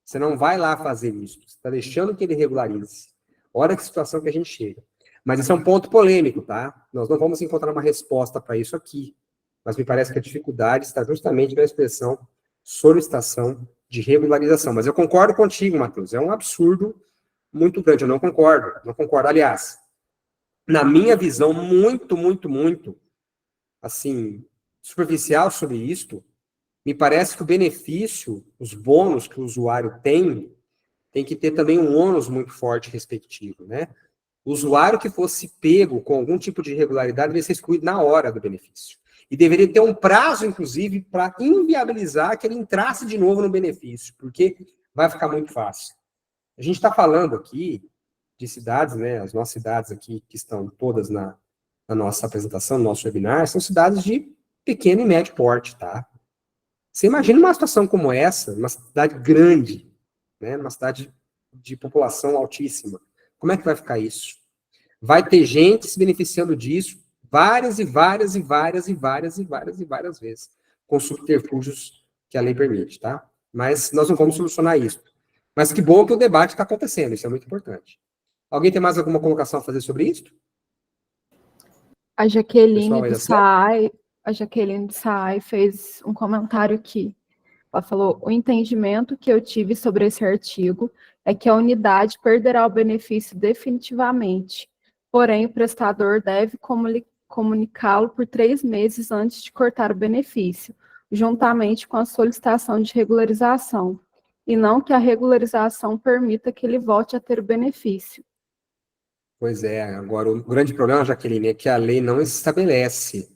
Você não vai lá fazer isso. Você está deixando que ele regularize. Olha que situação que a gente chega. Mas isso é um ponto polêmico, tá? Nós não vamos encontrar uma resposta para isso aqui. Mas me parece que a dificuldade está justamente na expressão solicitação de regularização. Mas eu concordo contigo, Matheus. É um absurdo muito grande. Eu não concordo. Não concordo. Aliás, na minha visão, muito, assim, superficial sobre isto, me parece que o benefício, os bônus que o usuário tem que ter também um ônus muito forte respectivo, né? O usuário que fosse pego com algum tipo de irregularidade deveria ser excluído na hora do benefício. E deveria ter um prazo, inclusive, para inviabilizar que ele entrasse de novo no benefício, porque vai ficar muito fácil. A gente está falando aqui de cidades, né? As nossas cidades aqui, que estão todas na nossa apresentação, no nosso webinar, são cidades de pequeno e médio porte, tá? Você imagina uma situação como essa, uma cidade grande, né? Uma cidade de população altíssima. Como é que vai ficar isso? Vai ter gente se beneficiando disso várias e várias e várias e várias e várias e várias vezes, com subterfúgios que a lei permite, tá? Mas nós não vamos solucionar isso. Mas que bom que o debate está acontecendo, isso é muito importante. Alguém tem mais alguma colocação a fazer sobre isso? A Jaqueline Pessoal aí do da sede? SAAI fez um comentário aqui. Ela falou: o entendimento que eu tive sobre esse artigo é que a unidade perderá o benefício definitivamente, porém o prestador deve comunicá-lo por 3 meses antes de cortar o benefício, juntamente com a solicitação de regularização, e não que a regularização permita que ele volte a ter o benefício. Pois é, agora o grande problema, Jaqueline, é que a lei não estabelece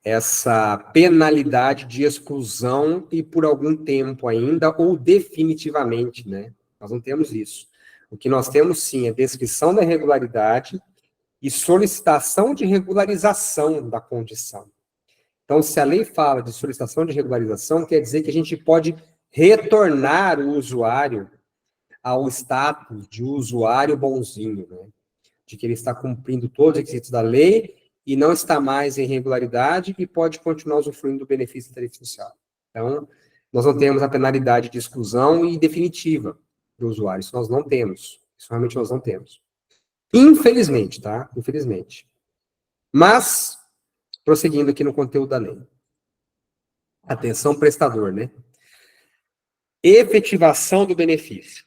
essa penalidade de exclusão e por algum tempo ainda, ou definitivamente, né? Nós não temos isso. O que nós temos, sim, é descrição da irregularidade e solicitação de regularização da condição. Então, se a lei fala de solicitação de regularização, quer dizer que a gente pode retornar o usuário ao status de usuário bonzinho, né? De que ele está cumprindo todos os requisitos da lei e não está mais em irregularidade e pode continuar usufruindo do benefício da tarifa social. Então, nós não temos a penalidade de exclusão e definitiva do usuário. Isso nós não temos. Isso realmente nós não temos. Infelizmente, tá? Infelizmente. Mas, prosseguindo aqui no conteúdo da lei. Atenção, prestador, né? Efetivação do benefício.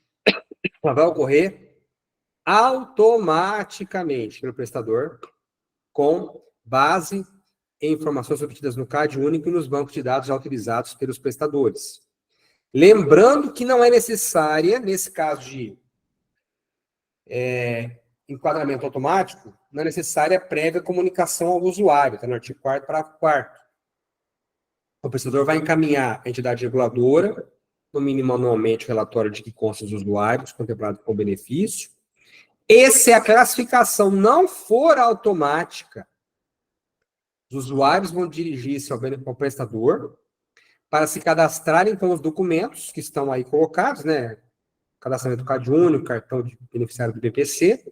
Ela vai ocorrer automaticamente pelo prestador, com base em informações obtidas no CAD único e nos bancos de dados já utilizados pelos prestadores. Lembrando que não é necessária, nesse caso de enquadramento automático, não é necessária prévia comunicação ao usuário, está no artigo 4º, parágrafo 4º. O prestador vai encaminhar a entidade reguladora, no mínimo anualmente, o relatório de que constam os usuários contemplados com o benefício. E se a classificação não for automática, os usuários vão dirigir-se ao prestador para se cadastrarem com os documentos que estão aí colocados, né? Cadastramento do CAD único, cartão de beneficiário do BPC,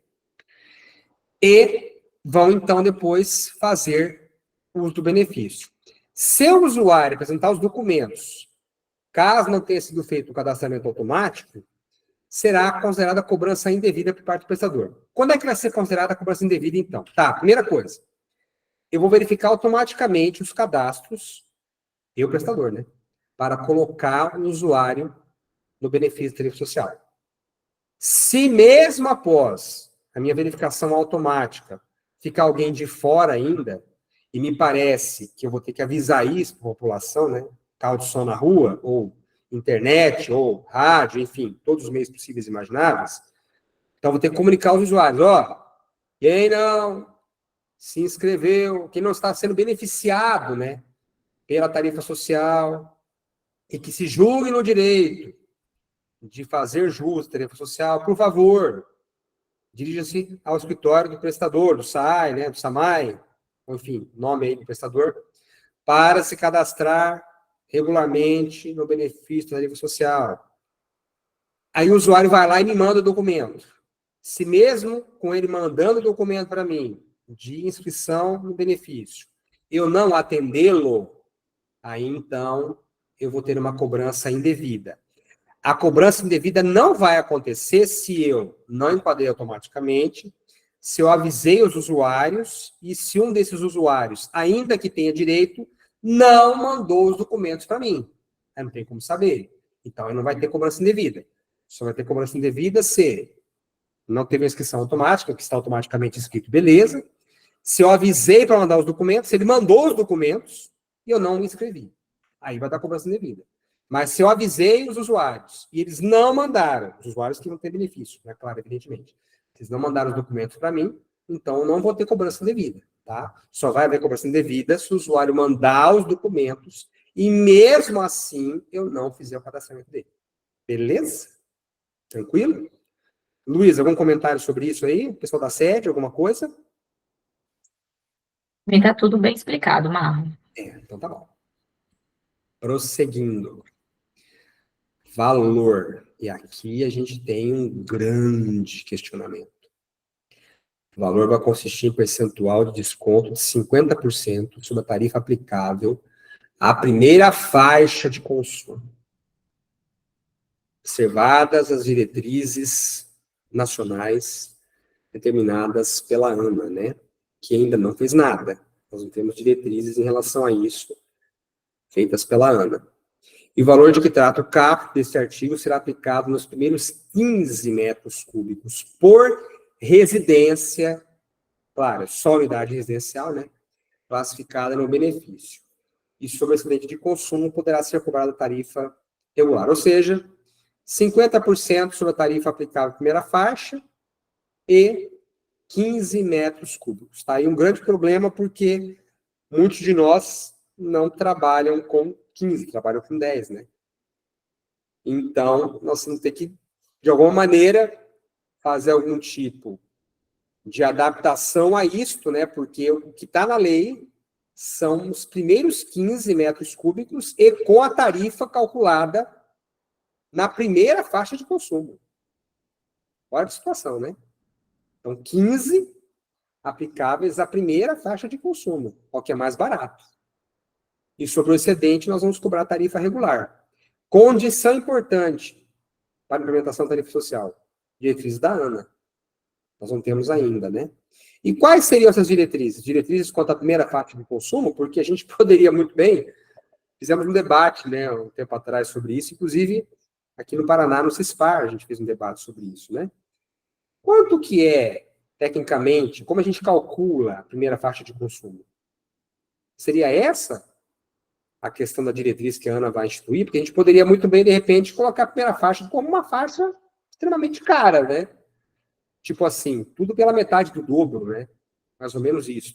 e vão, então, depois fazer uso do benefício. Se o usuário apresentar os documentos, caso não tenha sido feito o cadastramento automático, será considerada cobrança indevida por parte do prestador. Quando é que vai ser considerada a cobrança indevida, então? Tá, primeira coisa. Eu vou verificar automaticamente os cadastros, eu, prestador, né? Para colocar o usuário no benefício de tarifa social. Se mesmo após a minha verificação automática ficar alguém de fora ainda, e me parece que eu vou ter que avisar isso para a população, né? Carro de som na rua, ou internet, ou rádio, enfim, todos os meios possíveis e imagináveis. Então, vou ter que comunicar aos usuários, ó, quem não se inscreveu, quem não está sendo beneficiado, né, pela tarifa social, e que se julgue no direito de fazer jus à tarifa social, por favor, dirija-se ao escritório do prestador, do SAAI, né, do SAMAI, enfim, nome aí do prestador, para se cadastrar regularmente no benefício da tarifa social. Aí o usuário vai lá e me manda o documento. Se mesmo com ele mandando o documento para mim, de inscrição no benefício, eu não atendê-lo, aí então eu vou ter uma cobrança indevida. A cobrança indevida não vai acontecer se eu não enquadrei automaticamente, se eu avisei os usuários e se um desses usuários, ainda que tenha direito, não mandou os documentos para mim. Aí não tem como saber. Então, aí não vai ter cobrança indevida. Só vai ter cobrança indevida se não teve a inscrição automática, que está automaticamente inscrito, beleza. Se eu avisei para mandar os documentos, se ele mandou os documentos e eu não me inscrevi. Aí vai dar cobrança indevida. Mas se eu avisei os usuários e eles não mandaram, os usuários que não têm benefício, né? Claro, evidentemente. Se eles não mandaram os documentos para mim, então eu não vou ter cobrança indevida, tá? Só vai haver cobrança indevida se o usuário mandar os documentos e mesmo assim eu não fizer o cadastramento dele. Beleza? Tranquilo? Luiz, algum comentário sobre isso aí? Pessoal da sede, alguma coisa? Está tudo bem explicado, Marlon. Então tá bom. Prosseguindo. Valor. E aqui a gente tem um grande questionamento. O valor vai consistir em percentual de desconto de 50% sobre a tarifa aplicável à primeira faixa de consumo, observadas as diretrizes nacionais determinadas pela ANA, né? Que ainda não fez nada. Nós não temos diretrizes em relação a isso, feitas pela ANA. E o valor de que trata o caput deste artigo será aplicado nos primeiros 15 metros cúbicos por residência, claro, só unidade residencial, né? Classificada no benefício. E sobre o excedente de consumo poderá ser cobrada tarifa regular, ou seja, 50% sobre a tarifa aplicável à primeira faixa e 15 metros cúbicos. Está aí um grande problema, porque muitos de nós não trabalham com 15, trabalham com 10, né? Então, nós vamos ter que, de alguma maneira, fazer algum tipo de adaptação a isto, né? Porque o que está na lei são os primeiros 15 metros cúbicos e com a tarifa calculada na primeira faixa de consumo. Olha a situação, né? Então, 15 aplicáveis à primeira faixa de consumo, o que é mais barato. E sobre o excedente, nós vamos cobrar tarifa regular. Condição importante para a implementação da tarifa social: diretrizes da ANA. Nós não temos ainda, né? E quais seriam essas diretrizes? Diretrizes quanto à primeira faixa de consumo, porque a gente poderia muito bem, fizemos um debate, né, um tempo atrás sobre isso, inclusive aqui no Paraná, no CISPAR, a gente fez um debate sobre isso, né? Quanto que é, tecnicamente, como a gente calcula a primeira faixa de consumo? Seria essa a questão da diretriz que a ANA vai instituir? Porque a gente poderia muito bem, de repente, colocar a primeira faixa como uma faixa extremamente cara, né? Tipo assim, tudo pela metade do dobro, né? Mais ou menos isso.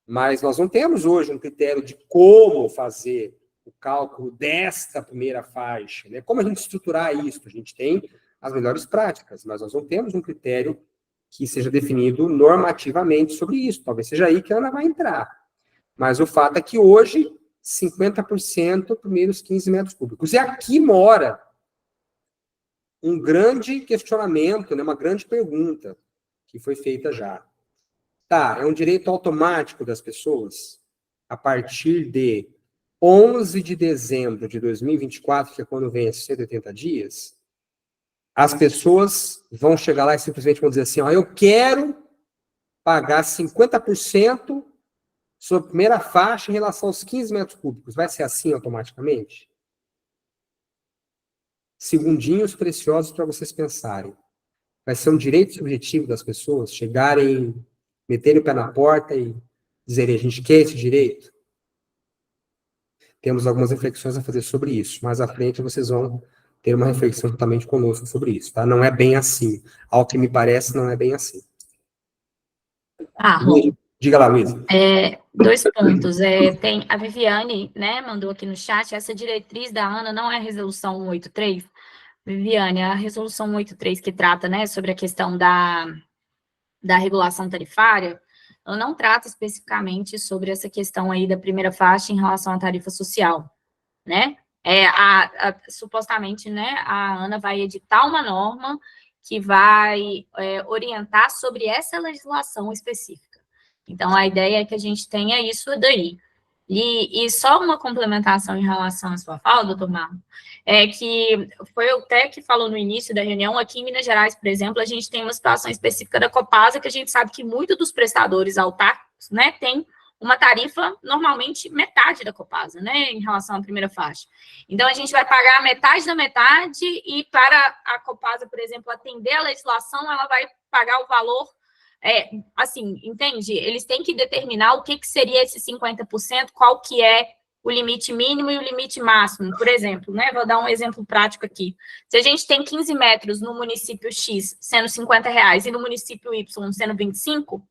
Mas nós não temos hoje um critério de como fazer o cálculo desta primeira faixa, né? Como a gente estruturar isso? A gente tem as melhores práticas, mas nós não temos um critério que seja definido normativamente sobre isso. Talvez seja aí que a ANA vai entrar. Mas o fato é que hoje, 50% primeiros 15 metros cúbicos. E aqui mora um grande questionamento, né, uma grande pergunta que foi feita já. Tá, é um direito automático das pessoas a partir de 11 de dezembro de 2024, que é quando vence 180 dias, as pessoas vão chegar lá e simplesmente vão dizer assim, ó, eu quero pagar 50% sobre a primeira faixa em relação aos 15 metros cúbicos. Vai ser assim automaticamente? Segundinhos preciosos para vocês pensarem. Vai ser um direito subjetivo das pessoas chegarem, meterem o pé na porta e dizerem, a gente quer esse direito? Temos algumas reflexões a fazer sobre isso. Mais à frente vocês vão ter uma reflexão totalmente conosco sobre isso, tá? Não é bem assim. Ao que me parece, não é bem assim. Rô, diga lá, Luiz. 2 pontos. Tem a Viviane, né, mandou aqui no chat, essa diretriz da ANA não é a resolução 183? Viviane, a resolução 183 que trata, né, sobre a questão da regulação tarifária, ela não trata especificamente sobre essa questão aí da primeira faixa em relação à tarifa social, né? Supostamente, né, a ANA vai editar uma norma que vai orientar sobre essa legislação específica. Então, a ideia é que a gente tenha isso daí. E só uma complementação em relação à sua fala, doutor Marlon, é que foi o Té que falou no início da reunião, aqui em Minas Gerais, por exemplo, a gente tem uma situação específica da Copasa, que a gente sabe que muitos dos prestadores autárquicos, né, tem uma tarifa, normalmente, metade da Copasa, né, em relação à primeira faixa. Então, a gente vai pagar metade da metade e para a Copasa, por exemplo, atender a legislação, ela vai pagar o valor assim, entende? Eles têm que determinar o que seria esse 50%, qual que é o limite mínimo e o limite máximo. Por exemplo, né? Vou dar um exemplo prático aqui. Se a gente tem 15 metros no município X sendo R$50 e no município Y sendo 25,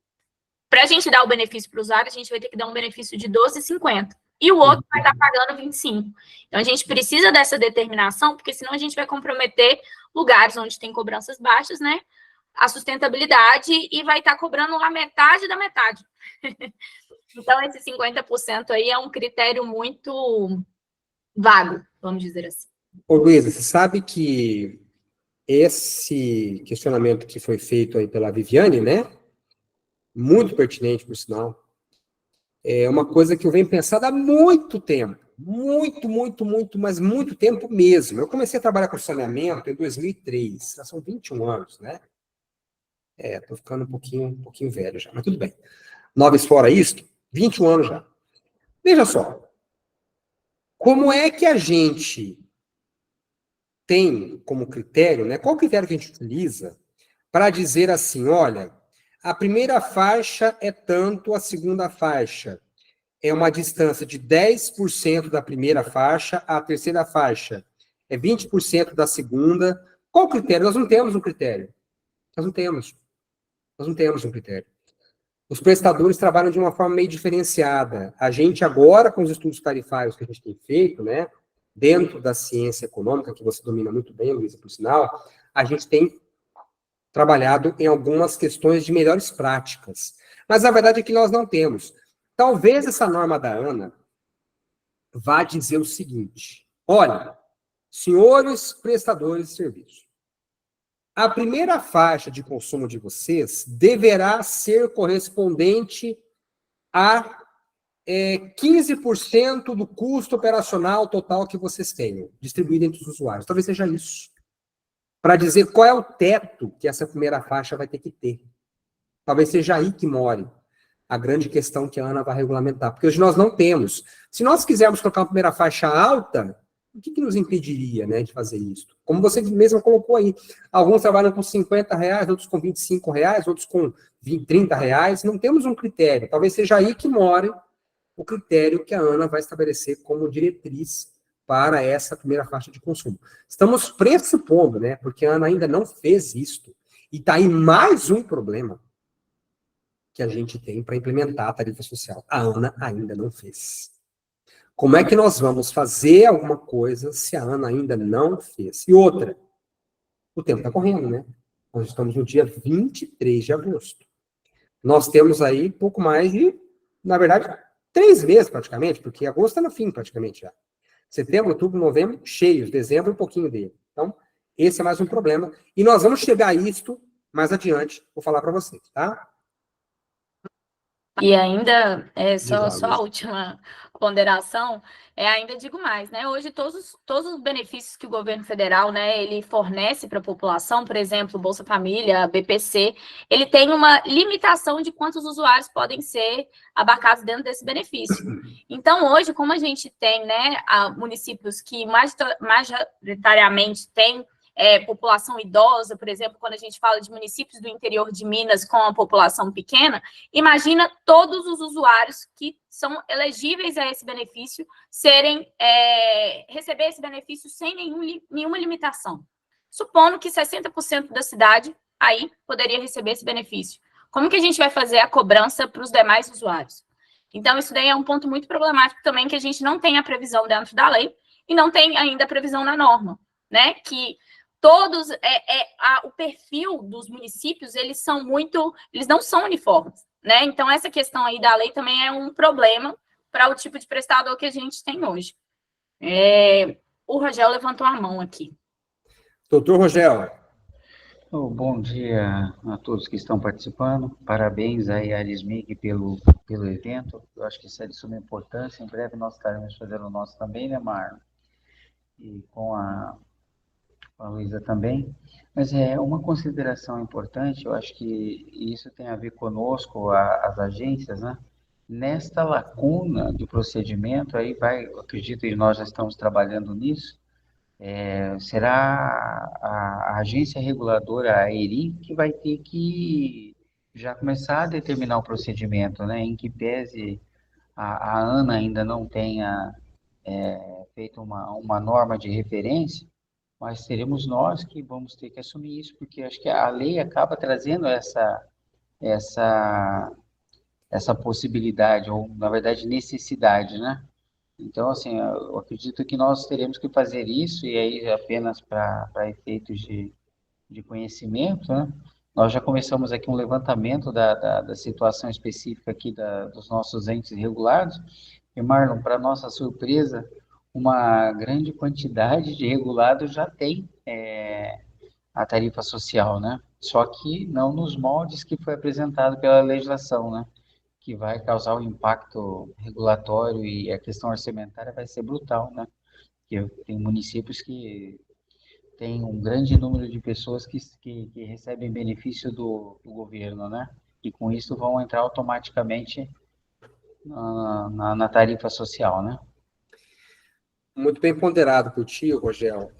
para a gente dar o benefício para o usuário, a gente vai ter que dar um benefício de R$12,50. E o outro vai estar pagando 25. Então, a gente precisa dessa determinação, porque senão a gente vai comprometer lugares onde tem cobranças baixas, né? A sustentabilidade e vai estar cobrando a metade da metade. Então, esse 50% aí é um critério muito vago, vamos dizer assim. Ô, Luísa, você sabe que esse questionamento que foi feito aí pela Viviane, né? muito pertinente, por sinal. É uma coisa que eu venho pensando há muito tempo. Muito, mas muito tempo mesmo. Eu comecei a trabalhar com saneamento em 2003. Já são 21 anos, né? Tô ficando um pouquinho velho já, mas tudo bem. 9 fora isto, 21 anos já. Veja só. Como é que a gente tem como critério, né? Qual o critério que a gente utiliza para dizer assim, olha, a primeira faixa é tanto, a segunda faixa é uma distância de 10% da primeira faixa, a terceira faixa é 20% da segunda. Qual o critério? Nós não temos um critério. Nós não temos um critério. Os prestadores trabalham de uma forma meio diferenciada. A gente agora, com os estudos tarifários que a gente tem feito, né, dentro da ciência econômica, que você domina muito bem, Luísa, por sinal, a gente tem trabalhado em algumas questões de melhores práticas. Mas a verdade é que nós não temos. Talvez essa norma da ANA vá dizer o seguinte: olha, senhores prestadores de serviço, a primeira faixa de consumo de vocês deverá ser correspondente a 15% do custo operacional total que vocês tenham, distribuído entre os usuários. Talvez seja isso. Para dizer qual é o teto que essa primeira faixa vai ter que ter. Talvez seja aí que more a grande questão que a ANA vai regulamentar. Porque hoje nós não temos. Se nós quisermos colocar uma primeira faixa alta, o que nos impediria, né, de fazer isso? Como você mesmo colocou aí, alguns trabalham com R$50, outros com R$25, outros com R$30. Não temos um critério. Talvez seja aí que more o critério que a ANA vai estabelecer como diretriz para essa primeira faixa de consumo. Estamos pressupondo, né, porque a ANA ainda não fez isto. E está aí mais um problema que a gente tem para implementar a tarifa social. A ANA ainda não fez. Como é que nós vamos fazer alguma coisa se a ANA ainda não fez? E outra, o tempo está correndo, né? Nós estamos no dia 23 de agosto. Nós temos aí pouco mais de, na verdade, 3 meses praticamente, porque agosto está no fim praticamente já. Setembro, outubro, novembro, cheios. Dezembro, um pouquinho dele. Então, esse é mais um problema. E nós vamos chegar a isto mais adiante, vou falar para vocês, tá? E ainda, só a última ponderação, ainda digo mais, né? Hoje, todos os benefícios que o governo federal, né, ele fornece para a população, por exemplo, Bolsa Família, BPC, ele tem uma limitação de quantos usuários podem ser abarcados dentro desse benefício. Então, hoje, como a gente tem, né, municípios que majoritariamente têm população idosa, por exemplo, quando a gente fala de municípios do interior de Minas com a população pequena, imagina todos os usuários que são elegíveis a esse benefício receber esse benefício sem nenhuma limitação. Supondo que 60% da cidade aí poderia receber esse benefício. Como que a gente vai fazer a cobrança para os demais usuários? Então, isso daí é um ponto muito problemático também, que a gente não tem a previsão dentro da lei e não tem ainda a previsão na norma, né? Que o perfil dos municípios, eles não são uniformes, né? Então, essa questão aí da lei também é um problema para o tipo de prestador que a gente tem hoje. O Rogel levantou a mão aqui. Doutor Rogel. Bom dia a todos que estão participando. Parabéns aí à Arismig pelo evento. Eu acho que isso é de suma importância. Em breve nós estaremos fazendo o nosso também, né, Marlon? E com a Luísa também, mas uma consideração importante, eu acho que isso tem a ver conosco, as agências, né? Nesta lacuna do procedimento, aí acredito que nós já estamos trabalhando nisso, será a agência reguladora, a ERIM, que vai ter que já começar a determinar o procedimento, né? Em que pese a ANA ainda não tenha feito uma norma de referência, mas seremos nós que vamos ter que assumir isso, porque acho que a lei acaba trazendo essa possibilidade, ou, na verdade, necessidade, né? Então, assim, eu acredito que nós teremos que fazer isso, e aí apenas para efeitos de conhecimento, né? Nós já começamos aqui um levantamento da situação específica aqui dos nossos entes regulados, e, Marlon, para nossa surpresa, uma grande quantidade de regulados já tem a tarifa social, né? só que não nos moldes que foi apresentado pela legislação, né? Que vai causar um impacto regulatório e a questão orçamentária vai ser brutal, né? Porque tem municípios que têm um grande número de pessoas que recebem benefício do governo, né? E com isso vão entrar automaticamente na tarifa social, né? Muito bem ponderado por ti, Rogel.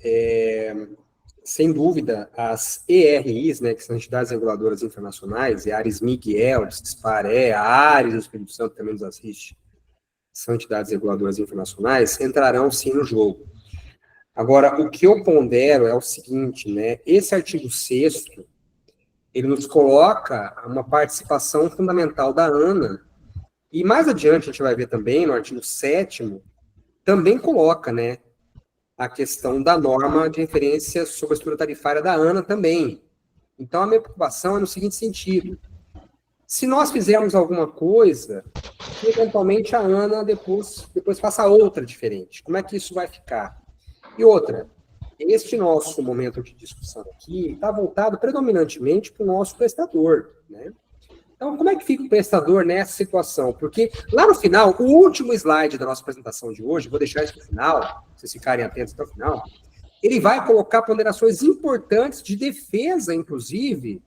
Sem dúvida, as ERIs, né, que são entidades reguladoras internacionais, e a Arismic, ELDS, Disparé, a Ares, o Espírito Santo também nos assiste, são entidades reguladoras internacionais, entrarão sim no jogo. Agora, o que eu pondero é o seguinte, né, esse artigo 6º, ele nos coloca uma participação fundamental da ANA, e mais adiante a gente vai ver também, no artigo 7º, também coloca, né, a questão da norma de referência sobre a estrutura tarifária da ANA também. Então, a minha preocupação é no seguinte sentido. Se nós fizermos alguma coisa, que eventualmente a ANA depois faça outra diferente. Como é que isso vai ficar? E outra, este nosso momento de discussão aqui está voltado predominantemente para o nosso prestador, né? Então, como é que fica o prestador nessa situação? Porque lá no final, o último slide da nossa apresentação de hoje, vou deixar isso para o final, vocês ficarem atentos até o final, ele vai colocar ponderações importantes de defesa, inclusive,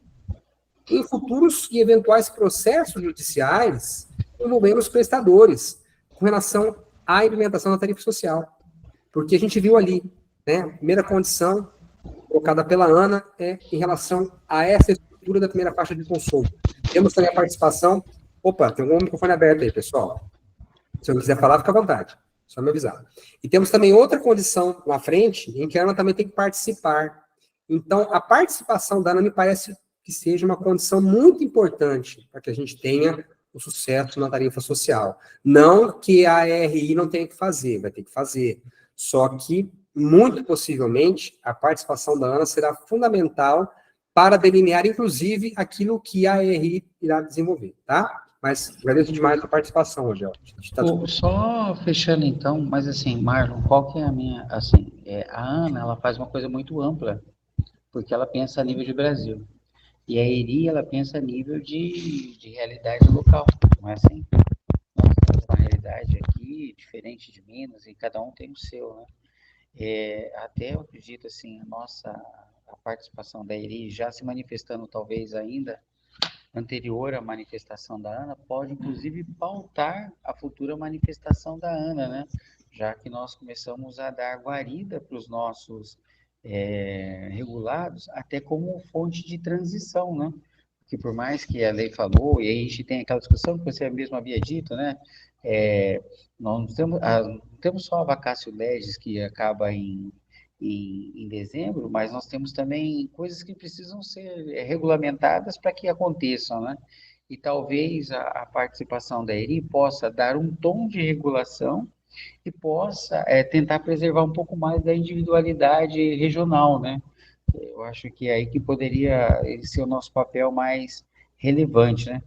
em futuros e eventuais processos judiciais envolvendo os prestadores, com relação à implementação da tarifa social. Porque a gente viu ali, né, a primeira condição colocada pela ANA é em relação a essa estrutura da primeira faixa de consumo. Temos também a participação... Opa, tem um microfone aberto aí, pessoal. Se eu quiser falar, fica à vontade. Só me avisar. E temos também outra condição na frente, em que a ANA também tem que participar. Então, a participação da ANA me parece que seja uma condição muito importante para que a gente tenha o sucesso na tarifa social. Não que a ERI não tenha que fazer, vai ter que fazer. Só que, muito possivelmente, a participação da ANA será fundamental para delinear, inclusive, aquilo que a ERI irá desenvolver, tá? Mas agradeço demais a participação, Rogel. Só fechando então, mas assim, Marlon, qual que é a minha, assim, a ANA, ela faz uma coisa muito ampla, porque ela pensa a nível de Brasil, e a ERI, ela pensa a nível de realidade local, não é assim? Nós temos uma realidade aqui, diferente de Minas, e cada um tem o seu, né? Até eu acredito, assim, a participação da ERI já se manifestando talvez ainda anterior à manifestação da ANA, pode inclusive pautar a futura manifestação da ANA, né? Já que nós começamos a dar guarida para os nossos regulados, até como fonte de transição, né? Porque por mais que a lei falou, e aí a gente tem aquela discussão que você mesmo havia dito, né? Nós não temos só a vacatio legis que acaba em dezembro, mas nós temos também coisas que precisam ser regulamentadas para que aconteçam, né? E talvez a participação da ERI possa dar um tom de regulação e possa tentar preservar um pouco mais da individualidade regional, né? Eu acho que é aí que poderia ser o nosso papel mais relevante, né?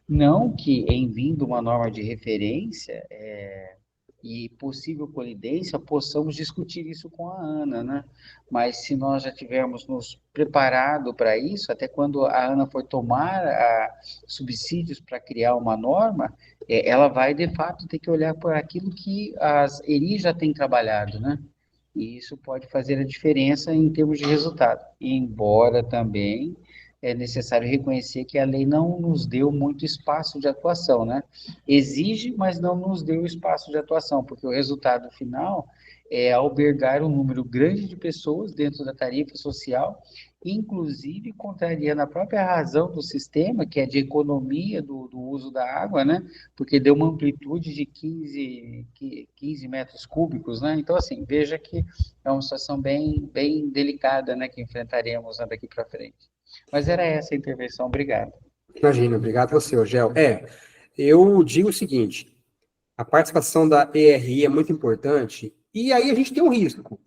Não que em vindo uma norma de referência e possível colidência, possamos discutir isso com a ANA, né? Mas se nós já tivermos nos preparado para isso, até quando a ANA for tomar subsídios para criar uma norma, ela vai, de fato, ter que olhar por aquilo que as ERI já têm trabalhado, né? E isso pode fazer a diferença em termos de resultado. Embora também é necessário reconhecer que a lei não nos deu muito espaço de atuação, né? Exige, mas não nos deu espaço de atuação, porque o resultado final é albergar um número grande de pessoas dentro da tarifa social, inclusive contrariando a própria razão do sistema, que é de economia do uso da água, né? Porque deu uma amplitude de 15 metros cúbicos, né? Então, assim, veja que é uma situação bem delicada, né, que enfrentaremos daqui para frente. Mas era essa a intervenção, obrigado. Imagina, obrigado a você, Rogel. Eu digo o seguinte, a participação da ERI é muito importante, e aí a gente tem um risco.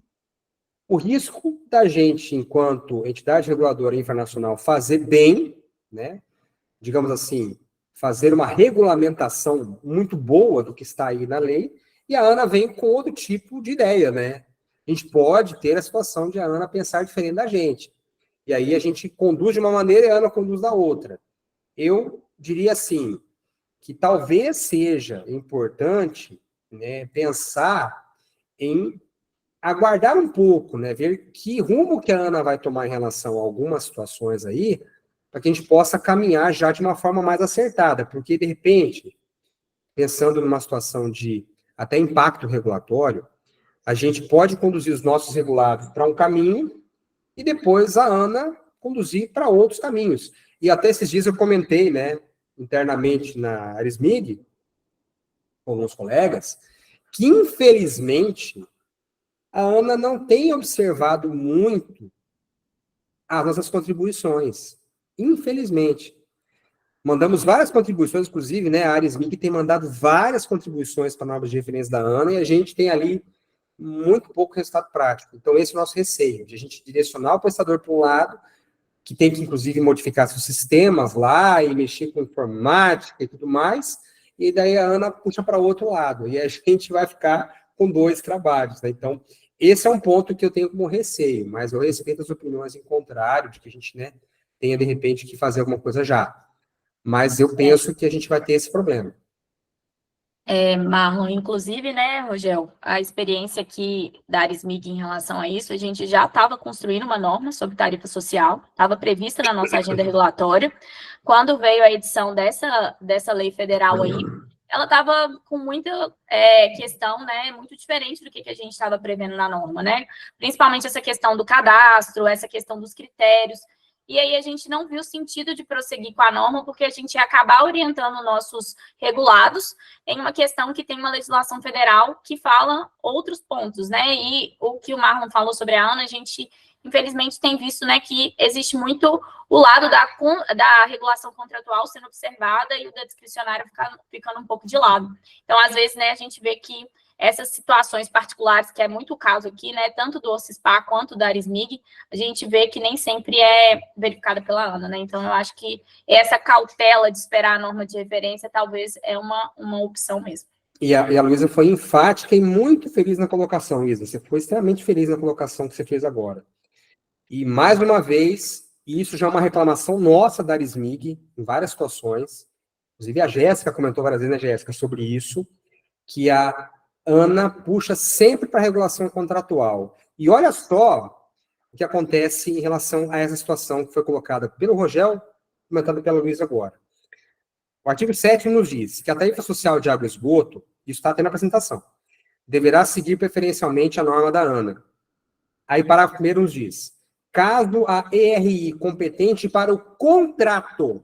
O risco da gente, enquanto entidade reguladora internacional, fazer bem, né, digamos assim, fazer uma regulamentação muito boa do que está aí na lei, e a ANA vem com outro tipo de ideia, né? A gente pode ter a situação de a ANA pensar diferente da gente. E aí a gente conduz de uma maneira e a Ana conduz da outra. Eu diria assim, que talvez seja importante, né, pensar em aguardar um pouco, né, ver que rumo que a Ana vai tomar em relação a algumas situações aí, para que a gente possa caminhar já de uma forma mais acertada, porque, de repente, pensando numa situação de até impacto regulatório, a gente pode conduzir os nossos regulados para um caminho e depois a Ana conduzir para outros caminhos. E até esses dias eu comentei, né, internamente na Arismig, com alguns colegas, que infelizmente a Ana não tem observado muito as nossas contribuições. Infelizmente. Mandamos várias contribuições, inclusive, né, a Arismig tem mandado várias contribuições para a norma de referência da Ana, e a gente tem ali muito pouco resultado prático. Então, esse é o nosso receio, de a gente direcionar o prestador para um lado, que tem que, inclusive, modificar seus sistemas lá, e mexer com informática e tudo mais, e daí a Ana puxa para o outro lado, e a gente vai ficar com dois trabalhos, né? Então, esse é um ponto que eu tenho como receio, mas eu respeito as opiniões em contrário, de que a gente, né, tenha, de repente, que fazer alguma coisa já. Mas eu penso que a gente vai ter esse problema. Marlon, inclusive, né, Rogel, a experiência aqui da Arismig em relação a isso, a gente já estava construindo uma norma sobre tarifa social, estava prevista na nossa agenda regulatória. Quando veio a edição dessa lei federal aí, ela estava com muita questão, né, muito diferente do que a gente estava prevendo na norma, né? Principalmente essa questão do cadastro, essa questão dos critérios. E aí a gente não viu sentido de prosseguir com a norma, porque a gente ia acabar orientando nossos regulados em uma questão que tem uma legislação federal que fala outros pontos, né? E o que o Marlon falou sobre a Ana, a gente, infelizmente, tem visto, né, que existe muito o lado da regulação contratual sendo observada e o da discricionária ficando um pouco de lado. Então, às vezes, né, a gente vê que essas situações particulares, que é muito o caso aqui, né, tanto do OCISPA quanto da Arismig, a gente vê que nem sempre é verificada pela Ana, né? Então, eu acho que essa cautela de esperar a norma de referência talvez é uma opção mesmo. E a Luísa foi enfática e muito feliz na colocação, Isa. Você foi extremamente feliz na colocação que você fez agora. E, mais uma vez, isso já é uma reclamação nossa da Arismig, em várias situações. Inclusive, a Jéssica comentou várias vezes, né, Jéssica, sobre isso, que a Ana puxa sempre para a regulação contratual. E olha só o que acontece em relação a essa situação que foi colocada pelo Rogel, comentada pela Luísa agora. O artigo 7 nos diz que a tarifa social de água e esgoto, isso está até na apresentação, deverá seguir preferencialmente a norma da ANA. Aí, parágrafo 1º nos diz, caso a ERI competente para o contrato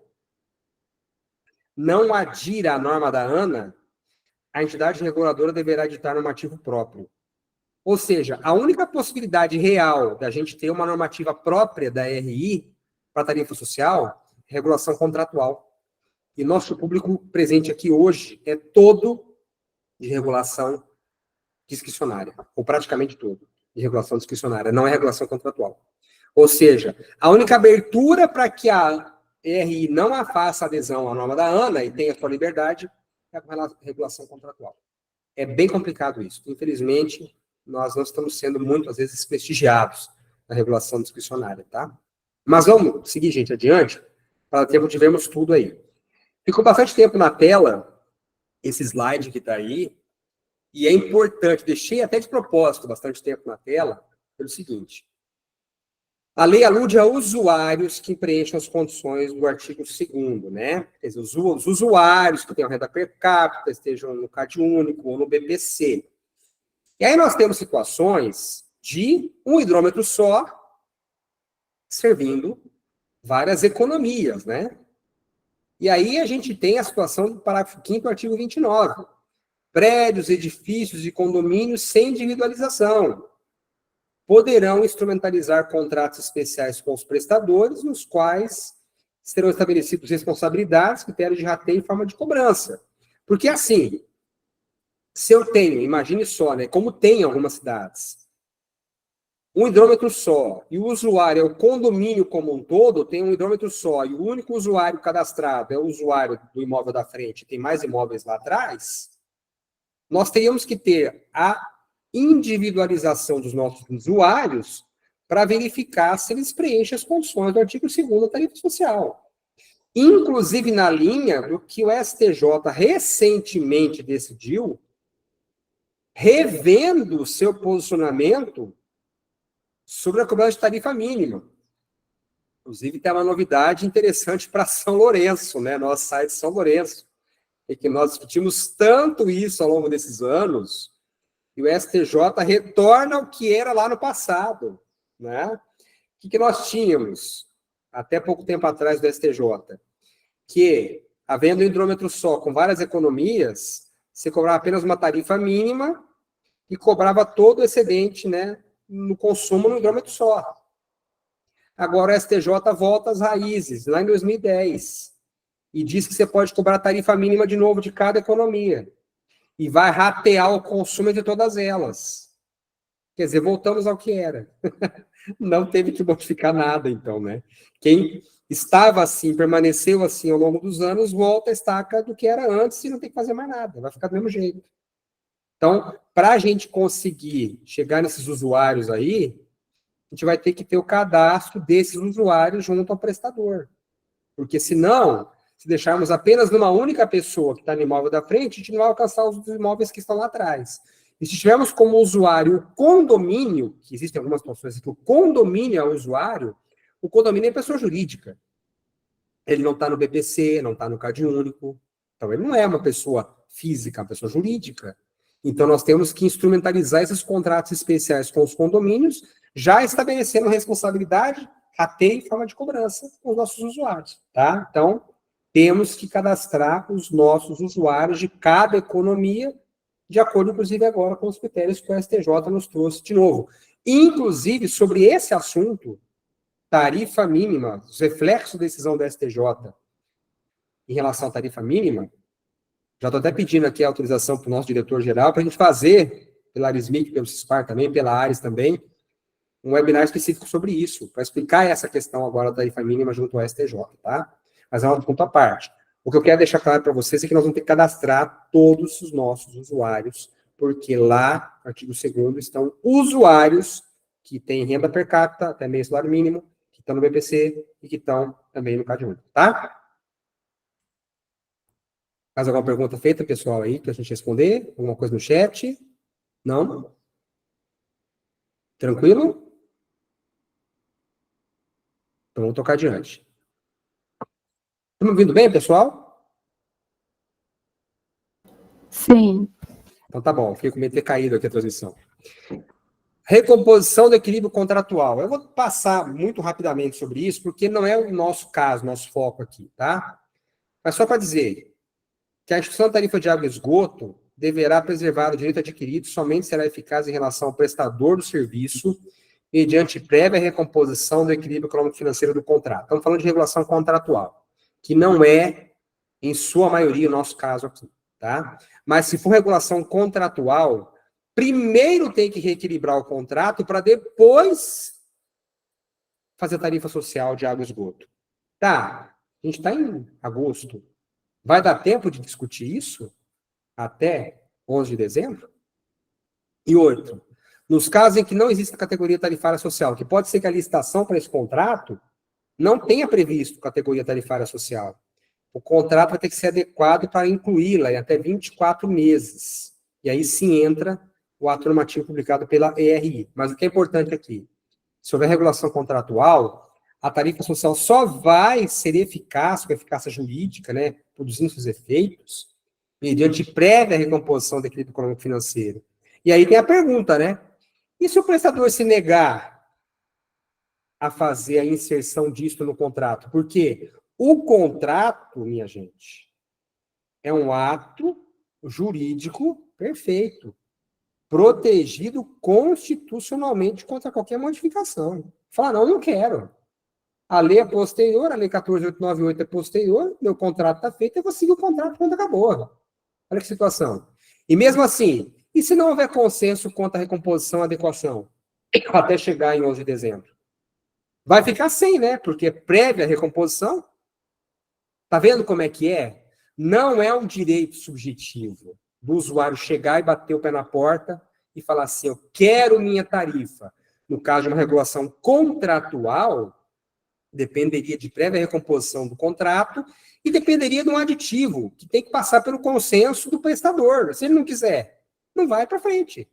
não adira à norma da ANA, a entidade reguladora deverá editar normativo próprio. Ou seja, a única possibilidade real da gente ter uma normativa própria da RI para tarifa social é regulação contratual. E nosso público presente aqui hoje é todo de regulação discricionária, ou praticamente todo de regulação discricionária, não é regulação contratual. Ou seja, a única abertura para que a RI não faça adesão à norma da ANA e tenha sua liberdade é a regulação contratual. É bem complicado isso. Infelizmente, nós não estamos sendo muitas vezes prestigiados na regulação discricionária, tá? Mas vamos seguir, gente, adiante, para tempo de vermos tudo aí. Ficou bastante tempo na tela, esse slide que está aí, e é importante, deixei até de propósito bastante tempo na tela, pelo seguinte. A lei alude a usuários que preenchem as condições do artigo 2º, né? Quer dizer, os usuários que tenham renda per capita, estejam no CAD único ou no BPC. E aí nós temos situações de um hidrômetro só servindo várias economias, né? E aí a gente tem a situação do parágrafo 5º do artigo 29. Prédios, edifícios e condomínios sem individualização poderão instrumentalizar contratos especiais com os prestadores, nos quais serão estabelecidos responsabilidades, critérios de rateio e forma de cobrança. Porque, assim, se eu tenho, imagine só, né, como tem em algumas cidades, um hidrômetro só, e o usuário é o condomínio como um todo, tem um hidrômetro só, e o único usuário cadastrado é o usuário do imóvel da frente, tem mais imóveis lá atrás, nós teríamos que ter a individualização dos nossos usuários para verificar se eles preenchem as condições do artigo 2º da tarifa social. Inclusive na linha do que o STJ recentemente decidiu, revendo o seu posicionamento sobre a cobrança de tarifa mínima. Inclusive, tem uma novidade interessante para São Lourenço, né? Nosso site São Lourenço. É que nós discutimos tanto isso ao longo desses anos, e o STJ retorna ao que era lá no passado, né? O que nós tínhamos, até pouco tempo atrás do STJ? Que, havendo um hidrômetro só com várias economias, você cobrava apenas uma tarifa mínima e cobrava todo o excedente, né, no consumo no hidrômetro só. Agora o STJ volta às raízes, lá em 2010, e diz que você pode cobrar a tarifa mínima de novo de cada economia, e vai ratear o consumo de todas elas. Quer dizer, voltamos ao que era. Não teve que modificar nada, então, né? Quem estava assim, permaneceu assim ao longo dos anos, volta a estaca do que era antes e não tem que fazer mais nada, vai ficar do mesmo jeito. Então, para a gente conseguir chegar nesses usuários aí, a gente vai ter que ter o cadastro desses usuários junto ao prestador. Porque senão, se deixarmos apenas numa única pessoa que está no imóvel da frente, a gente não vai alcançar os imóveis que estão lá atrás. E se tivermos como usuário o condomínio, que existem algumas situações que o condomínio é o usuário, o condomínio é pessoa jurídica. Ele não está no BPC, não está no Cade Único. Então, ele não é uma pessoa física, é uma pessoa jurídica. Então, nós temos que instrumentalizar esses contratos especiais com os condomínios, já estabelecendo responsabilidade, rateio e forma de cobrança com os nossos usuários, tá? Então, temos que cadastrar os nossos usuários de cada economia, de acordo, inclusive, agora com os critérios que o STJ nos trouxe de novo. Inclusive, sobre esse assunto, tarifa mínima, os reflexos da decisão do STJ em relação à tarifa mínima, já estou até pedindo aqui a autorização para o nosso diretor-geral para a gente fazer, pela Arismic, pelo CISPAR também, pela Ares também, um webinar específico sobre isso, para explicar essa questão agora da tarifa mínima junto ao STJ, tá? Mas é um ponto à parte. O que eu quero deixar claro para vocês é que nós vamos ter que cadastrar todos os nossos usuários, porque lá, no artigo 2º, estão usuários que têm renda per capita, até meio salário mínimo, que estão no BPC e que estão também no Cade Único, tá? Mais alguma pergunta feita, pessoal, aí, para a gente responder? Alguma coisa no chat? Não? Tranquilo? Então, vamos tocar adiante. Estão me ouvindo bem, pessoal? Sim. Então, tá bom. Fiquei com medo de ter caído aqui a transmissão. Recomposição do equilíbrio contratual. Eu vou passar muito rapidamente sobre isso, porque não é o nosso caso, nosso foco aqui, tá? Mas só para dizer que a instituição da tarifa de água e esgoto deverá preservar o direito adquirido, somente será eficaz em relação ao prestador do serviço, mediante prévia recomposição do equilíbrio econômico-financeiro do contrato. Estamos falando de regulação contratual, que não é, em sua maioria, o nosso caso aqui, tá? Mas se for regulação contratual, primeiro tem que reequilibrar o contrato para depois fazer a tarifa social de água e esgoto. Tá, a gente está em agosto. Vai dar tempo de discutir isso até 11 de dezembro? E outro, nos casos em que não existe categoria tarifária social, que pode ser que a licitação para esse contrato não tenha previsto categoria tarifária social. O contrato vai ter que ser adequado para incluí-la em até 24 meses. E aí sim entra o ato normativo publicado pela ERI. Mas o que é importante aqui, se houver regulação contratual, a tarifa social só vai ser eficaz, com eficácia jurídica, né, produzindo seus efeitos, mediante prévia recomposição do equilíbrio econômico-financeiro. E aí tem a pergunta, né? E se o prestador se negar a fazer a inserção disso no contrato? Porque o contrato, minha gente, é um ato jurídico perfeito, protegido constitucionalmente contra qualquer modificação. Fala, não quero. A lei é posterior, a lei 14.898 é posterior, meu contrato está feito, eu vou seguir o contrato quando acabou. Olha que situação. E mesmo assim, e se não houver consenso quanto à recomposição e adequação, até chegar em 11 de dezembro? Vai ficar sem, né? Porque prévia recomposição, tá vendo como é que é? Não é um direito subjetivo do usuário chegar e bater o pé na porta e falar assim, eu quero minha tarifa. no caso de uma regulação contratual, dependeria de prévia recomposição do contrato e dependeria de um aditivo que tem que passar pelo consenso do prestador. Se ele não quiser, não vai para frente.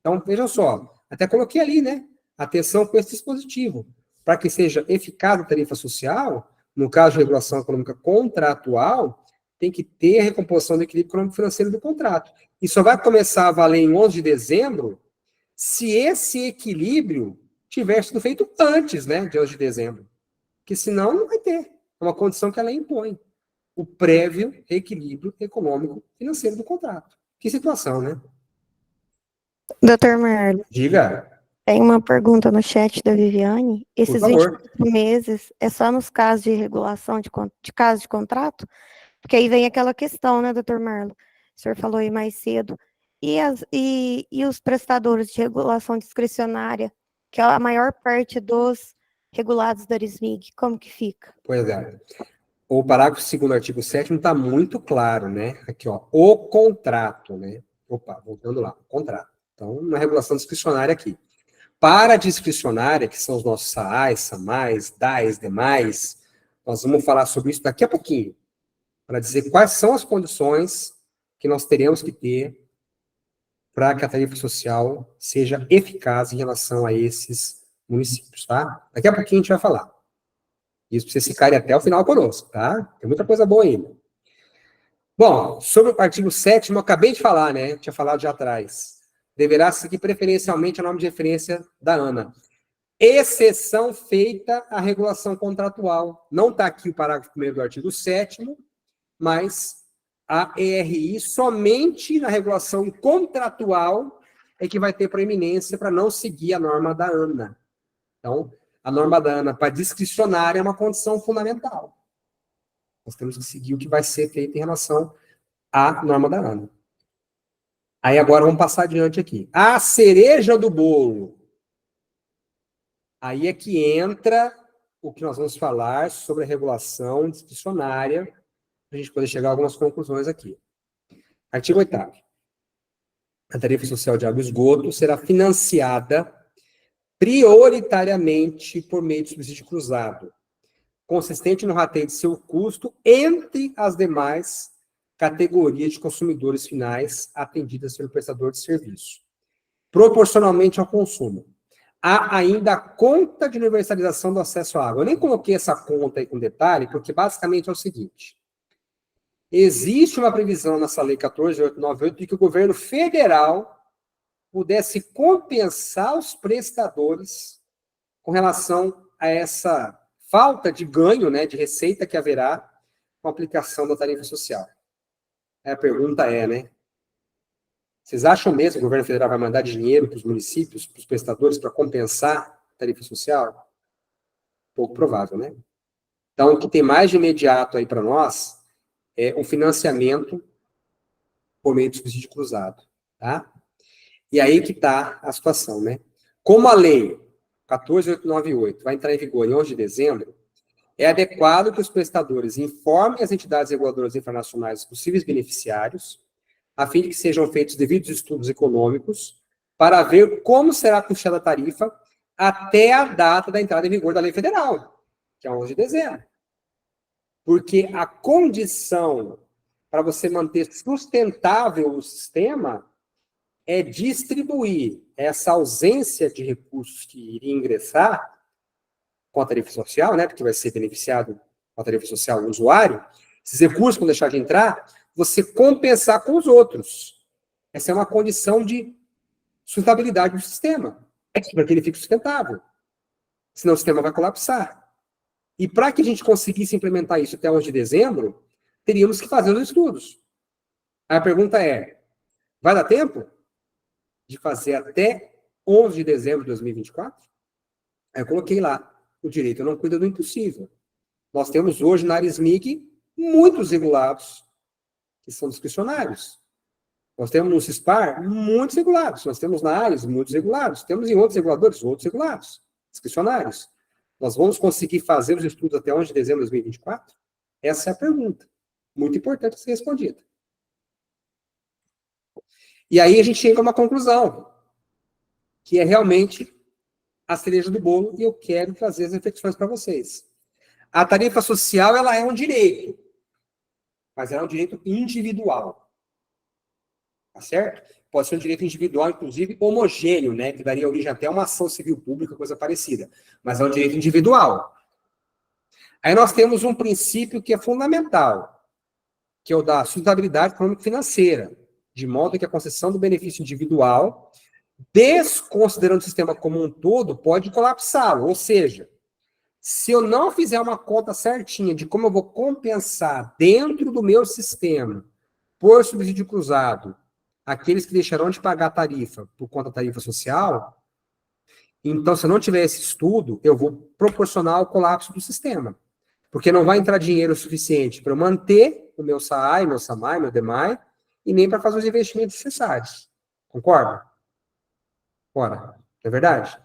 Então, vejam só, até coloquei ali, né? Atenção com esse dispositivo. Para que seja eficaz a tarifa social, no caso de regulação econômica contratual, tem que ter a recomposição do equilíbrio econômico-financeiro do contrato. E só vai começar a valer em 11 de dezembro se esse equilíbrio tiver sido feito antes, né, de 11 de dezembro. Porque senão não vai ter. É uma condição que a lei impõe. O prévio equilíbrio econômico-financeiro do contrato. Que situação, né? Doutor Marlo, Diga. tem uma pergunta no chat da Viviane. Esses Por favor. 24 meses é só nos casos de regulação de caso de contrato? Porque aí vem aquela questão, né, doutor Marlo? O senhor falou aí mais cedo. E os prestadores de regulação discricionária, que é a maior parte dos regulados da Arismig, como que fica? Pois é. O parágrafo 2º do artigo 7º está muito claro, né? Aqui, ó, o contrato, né? Opa, voltando lá, o contrato. Então, na regulação discricionária aqui. Para a discricionária, que são os nossos SAAs, SAMAIs, DAIs, demais, nós vamos falar sobre isso daqui a pouquinho, para dizer quais são as condições que nós teremos que ter para que a tarifa social seja eficaz em relação a esses municípios, tá? Daqui a pouquinho a gente vai falar. Isso para vocês ficarem até o final conosco, tá? Tem muita coisa boa ainda. Bom, sobre o artigo 7º, eu acabei de falar, né? Eu tinha falado já atrás. Deverá seguir preferencialmente o nome de referência da ANA. Exceção feita à regulação contratual. Não está aqui o parágrafo 1º do artigo 7º, mas a ERI somente na regulação contratual é que vai ter proeminência para não seguir a norma da ANA. Então, a norma da ANA para discricionária é uma condição fundamental. Nós temos que seguir o que vai ser feito em relação à norma da ANA. Aí agora vamos passar adiante aqui. A cereja do bolo. Aí é que entra o que nós vamos falar sobre a regulação discricionária, para a gente poder chegar a algumas conclusões aqui. Artigo 8º. A tarifa social de água e esgoto será financiada prioritariamente por meio de subsídio cruzado, consistente no rateio de seu custo entre as demais categorias de consumidores finais atendidas pelo prestador de serviço, proporcionalmente ao consumo. Há ainda a conta de universalização do acesso à água. Eu nem coloquei essa conta aí com detalhe, porque basicamente é o seguinte: existe uma previsão nessa lei 14.898 de que o governo federal pudesse compensar os prestadores com relação a essa falta de ganho, né, de receita que haverá com a aplicação da tarifa social. A pergunta é, né? Vocês acham mesmo que o governo federal vai mandar dinheiro para os municípios, para os prestadores, para compensar a tarifa social? Pouco provável, né? Então, o que tem mais de imediato aí para nós é o financiamento por meio de subsídio cruzado, tá? E aí que está a situação, né? Como a lei 14.898 vai entrar em vigor em 11 de dezembro, é adequado que os prestadores informem as entidades reguladoras internacionais dos possíveis beneficiários, a fim de que sejam feitos devidos estudos econômicos, para ver como será custeada a tarifa até a data da entrada em vigor da lei federal, que é 11 de dezembro. Porque a condição para você manter sustentável o sistema é distribuir essa ausência de recursos que iria ingressar com a tarifa social, né, porque vai ser beneficiado com a tarifa social o usuário, esses recursos vão deixar de entrar, você compensar com os outros. Essa é uma condição de sustentabilidade do sistema, para que ele fique sustentável. Senão o sistema vai colapsar. E para que a gente conseguisse implementar isso até 11 de dezembro, teríamos que fazer os estudos. A pergunta é, vai dar tempo de fazer até 11 de dezembro de 2024? Aí eu coloquei lá, o direito não cuida do impossível. Nós temos hoje na Arismig muitos regulados que são discricionários. Nós temos no CISPAR muitos regulados. Nós temos na ARES muitos regulados. Temos em outros reguladores outros regulados, discricionários. Nós vamos conseguir fazer os estudos até 11 de dezembro de 2024? Essa é a pergunta. Muito importante ser respondida. E aí a gente chega a uma conclusão, que é realmente a cereja do bolo e eu quero trazer as reflexões para vocês. A tarifa social, ela é um direito, mas ela é um direito individual. Tá certo? Pode ser um direito individual, inclusive homogêneo, né? Que daria origem até a uma ação civil pública, coisa parecida. Mas é um direito individual. Aí nós temos um princípio que é fundamental, que é o da sustentabilidade econômico-financeira, de modo que a concessão do benefício individual, desconsiderando o sistema como um todo, pode colapsá-lo. Ou seja, se eu não fizer uma conta certinha de como eu vou compensar dentro do meu sistema, por subsídio cruzado, aqueles que deixarão de pagar a tarifa por conta da tarifa social, então, se eu não tiver esse estudo, eu vou proporcionar ao colapso do sistema. Porque não vai entrar dinheiro suficiente para eu manter o meu SAAI, meu SAMAI, meu DEMAI, e nem para fazer os investimentos necessários. Concorda? Ora, não é verdade?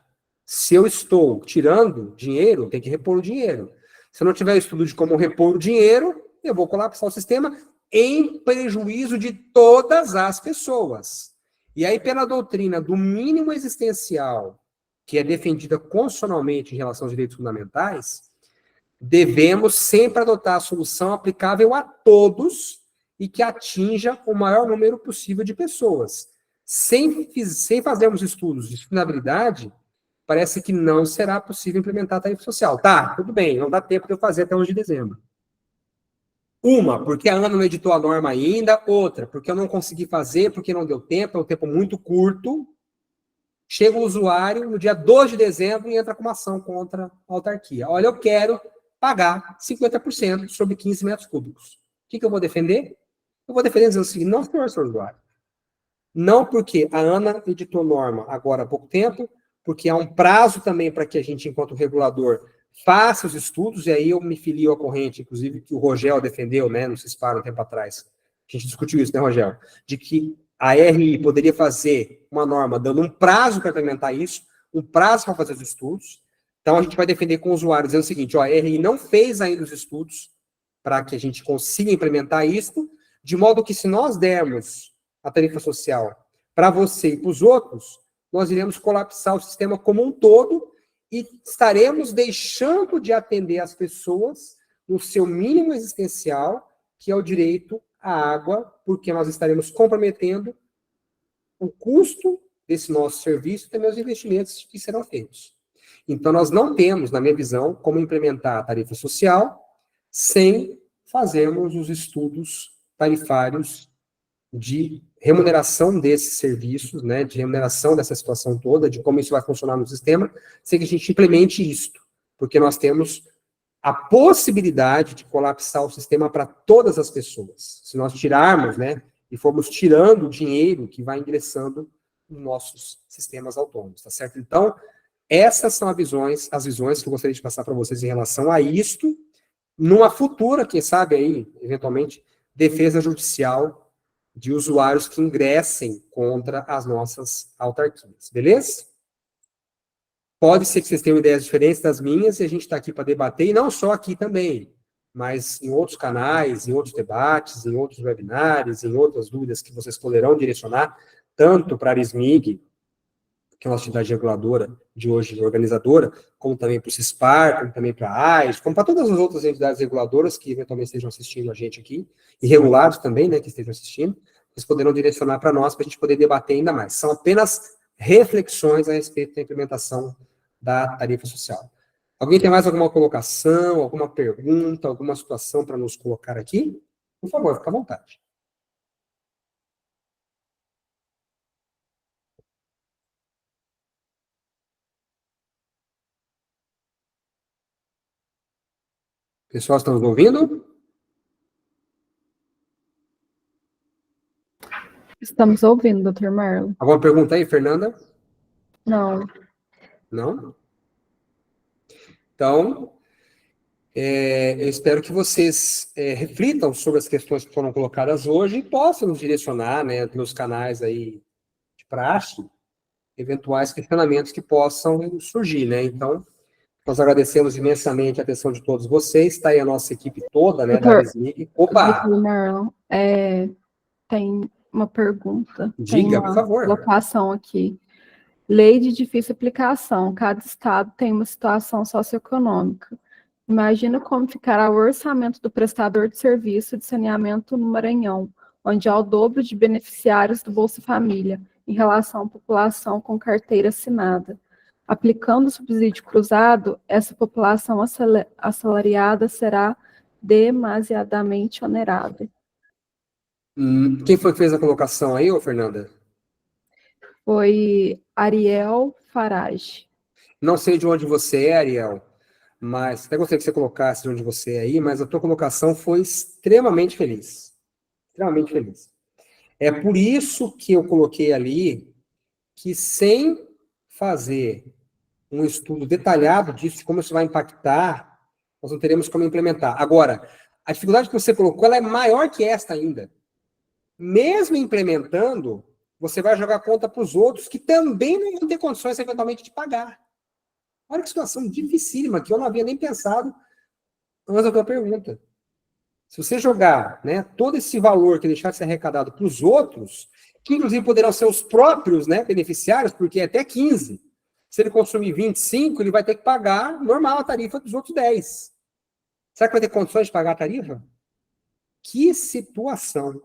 Se eu estou tirando dinheiro, tem que repor o dinheiro. Se eu não tiver estudo de como repor o dinheiro, eu vou colapsar o sistema em prejuízo de todas as pessoas. E aí, pela doutrina do mínimo existencial, que é defendida constitucionalmente em relação aos direitos fundamentais, devemos sempre adotar a solução aplicável a todos e que atinja o maior número possível de pessoas. Sem fazermos estudos de sustentabilidade, parece que não será possível implementar a tarifa social. Tá, tudo bem, não dá tempo de eu fazer até 11 de dezembro. Uma, porque a Ana não editou a norma ainda. Outra, porque eu não consegui fazer, porque não deu tempo, é um tempo muito curto. Chega o usuário no dia 2 de dezembro e entra com uma ação contra a autarquia. Olha, eu quero pagar 50% sobre 15 metros cúbicos. O que eu vou defender? Eu vou defender dizendo o seguinte: não, senhor usuário. Não porque a Ana editou norma agora há pouco tempo, porque há um prazo também para que a gente, enquanto regulador, faça os estudos, e aí eu me filio à corrente, inclusive, que o Rogel defendeu, né, no CISPAR, um tempo atrás. A gente discutiu isso, né, Rogel? De que a RI poderia fazer uma norma dando um prazo para implementar isso, um prazo para fazer os estudos. Então, a gente vai defender com o usuário, dizendo o seguinte: ó, a RI não fez ainda os estudos para que a gente consiga implementar isso, de modo que, se nós dermos a tarifa social para você e para os outros, nós iremos colapsar o sistema como um todo e estaremos deixando de atender as pessoas no seu mínimo existencial, que é o direito à água, porque nós estaremos comprometendo o custo desse nosso serviço e também os investimentos que serão feitos. Então, nós não temos, na minha visão, como implementar a tarifa social sem fazermos os estudos tarifários de remuneração desses serviços, né, de remuneração dessa situação toda, de como isso vai funcionar no sistema, sem que a gente implemente isto, porque nós temos a possibilidade de colapsar o sistema para todas as pessoas. Se nós tirarmos, né, e formos tirando o dinheiro que vai ingressando nos nossos sistemas autônomos, tá certo? Então, essas são as visões que eu gostaria de passar para vocês em relação a isto, numa futura, quem sabe aí, eventualmente, defesa judicial de usuários que ingressem contra as nossas autarquias, beleza? Pode ser que vocês tenham ideias diferentes das minhas, e a gente está aqui para debater, e não só aqui também, mas em outros canais, em outros debates, em outros webinários, em outras dúvidas que vocês poderão direcionar, tanto para a Arismig, que é uma entidade reguladora de hoje, organizadora, como também para o CISPAR, como também para a AIS, como para todas as outras entidades reguladoras que eventualmente estejam assistindo a gente aqui, e regulados também, né, que estejam assistindo, eles poderão direcionar para nós, para a gente poder debater ainda mais. São apenas reflexões a respeito da implementação da tarifa social. Alguém tem mais alguma colocação, alguma pergunta, alguma situação para nos colocar aqui? Por favor, fica à vontade. Pessoal, estão nos ouvindo? Estamos ouvindo, Dr. Marlon. Alguma pergunta aí, Fernanda? Não. Não? Então, eu espero que vocês reflitam sobre as questões que foram colocadas hoje e possam nos direcionar, né, pelos canais aí de praxe, eventuais questionamentos que possam surgir, né? Então, nós agradecemos imensamente a atenção de todos vocês. Está aí a nossa equipe toda, né, da Arismig. Opa! Dr. Marlon, tem uma pergunta. Diga, por favor. Colocação aqui. Lei de difícil aplicação. Cada estado tem uma situação socioeconômica. Imagina como ficará o orçamento do prestador de serviço de saneamento no Maranhão, onde há o dobro de beneficiários do Bolsa Família, em relação à população com carteira assinada. Aplicando o subsídio cruzado, essa população assalariada será demasiadamente onerada. Quem foi que fez a colocação aí, ô Fernanda? Foi Ariel Farage. Não sei de onde você é, Ariel, mas até gostaria que você colocasse de onde você é aí, mas a tua colocação foi extremamente feliz. Extremamente feliz. É por isso que eu coloquei ali que sem fazer um estudo detalhado disso, de como isso vai impactar, nós não teremos como implementar. Agora, a dificuldade que você colocou, ela é maior que esta ainda. Mesmo implementando, você vai jogar conta para os outros que também não vão ter condições, eventualmente, de pagar. Olha que situação dificílima, que eu não havia nem pensado antes da tua pergunta. Se você jogar, né, todo esse valor que deixar de ser arrecadado para os outros, que inclusive poderão ser os próprios, né, beneficiários, porque é até 15. Se ele consumir 25, ele vai ter que pagar normal a tarifa dos outros 10. Será que vai ter condições de pagar a tarifa? Que situação.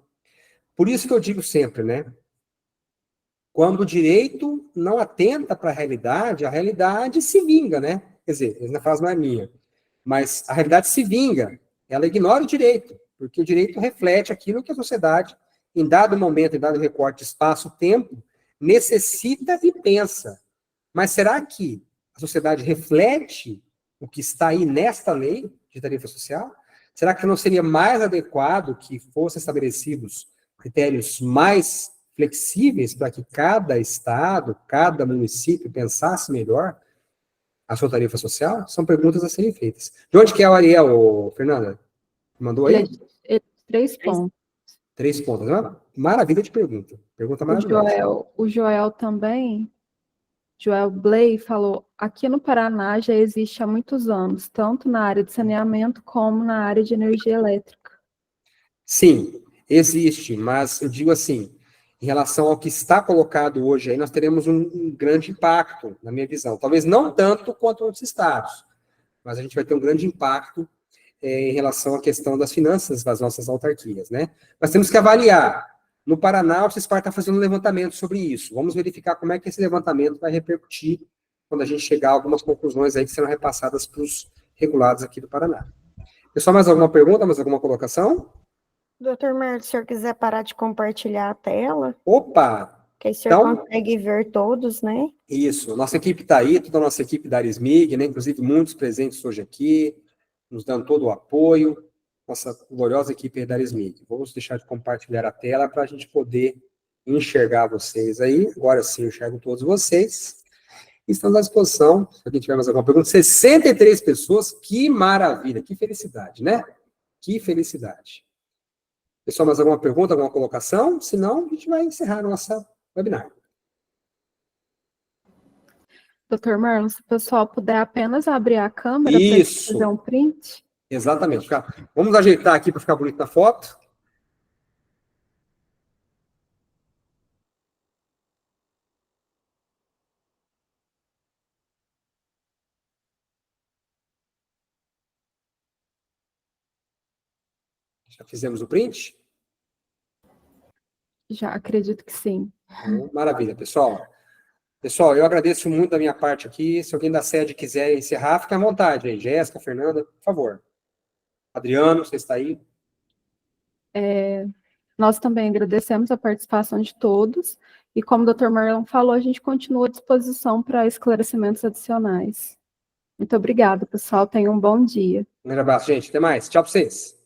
Por isso que eu digo sempre, né? Quando o direito não atenta para a realidade se vinga, né? Quer dizer, essa frase não é minha. Mas a realidade se vinga. Ela ignora o direito, porque o direito reflete aquilo que a sociedade, em dado momento, em dado recorte de espaço-tempo, necessita e pensa. Mas será que a sociedade reflete o que está aí nesta lei de tarifa social? Será que não seria mais adequado que fossem estabelecidos critérios mais flexíveis para que cada estado, cada município pensasse melhor a sua tarifa social? São perguntas a serem feitas. De onde que é o Ariel, Fernanda? Mandou aí? Ele é 3 pontos. 3 pontos. Maravilha de pergunta. Pergunta maravilhosa. O Joel também, Joel Blay, falou: aqui no Paraná já existe há muitos anos, tanto na área de saneamento como na área de energia elétrica. Sim, existe, mas eu digo assim, em relação ao que está colocado hoje, aí nós teremos um grande impacto, na minha visão. Talvez não tanto quanto outros estados, mas a gente vai ter um grande impacto em relação à questão das finanças das nossas autarquias, né? Nós temos que avaliar. No Paraná, o CISPAR está fazendo um levantamento sobre isso. Vamos verificar como é que esse levantamento vai repercutir quando a gente chegar a algumas conclusões aí que serão repassadas para os regulados aqui do Paraná. Pessoal, mais alguma pergunta, mais alguma colocação? Doutor Marcos, se o senhor quiser parar de compartilhar a tela. Opa! Que aí o senhor consegue ver todos, né? Isso. Nossa equipe está aí, toda a nossa equipe da Arismig, né? Inclusive muitos presentes hoje aqui, nos dando todo o apoio. Nossa gloriosa equipe da Arismig. Vamos deixar de compartilhar a tela para a gente poder enxergar vocês aí. Agora sim, eu enxergo todos vocês. Estamos à disposição. Se alguém tiver mais alguma pergunta. 63 pessoas, que maravilha, que felicidade, né? Que felicidade. Pessoal, mais alguma pergunta, alguma colocação? Se não, a gente vai encerrar a nossa webinar. Doutor Marlon, se o pessoal puder apenas abrir a câmera para fazer um print. Exatamente. Vamos ajeitar aqui para ficar bonito na foto. Já fizemos o print? Já, acredito que sim. Maravilha, pessoal. Pessoal, eu agradeço muito da minha parte aqui. Se alguém da sede quiser encerrar, fique à vontade aí. Jéssica, Fernanda, por favor. Adriano, você está aí? Nós também agradecemos a participação de todos. E como o Dr. Marlon falou, a gente continua à disposição para esclarecimentos adicionais. Muito obrigada, pessoal. Tenham um bom dia. Um grande abraço, gente. Até mais. Tchau para vocês.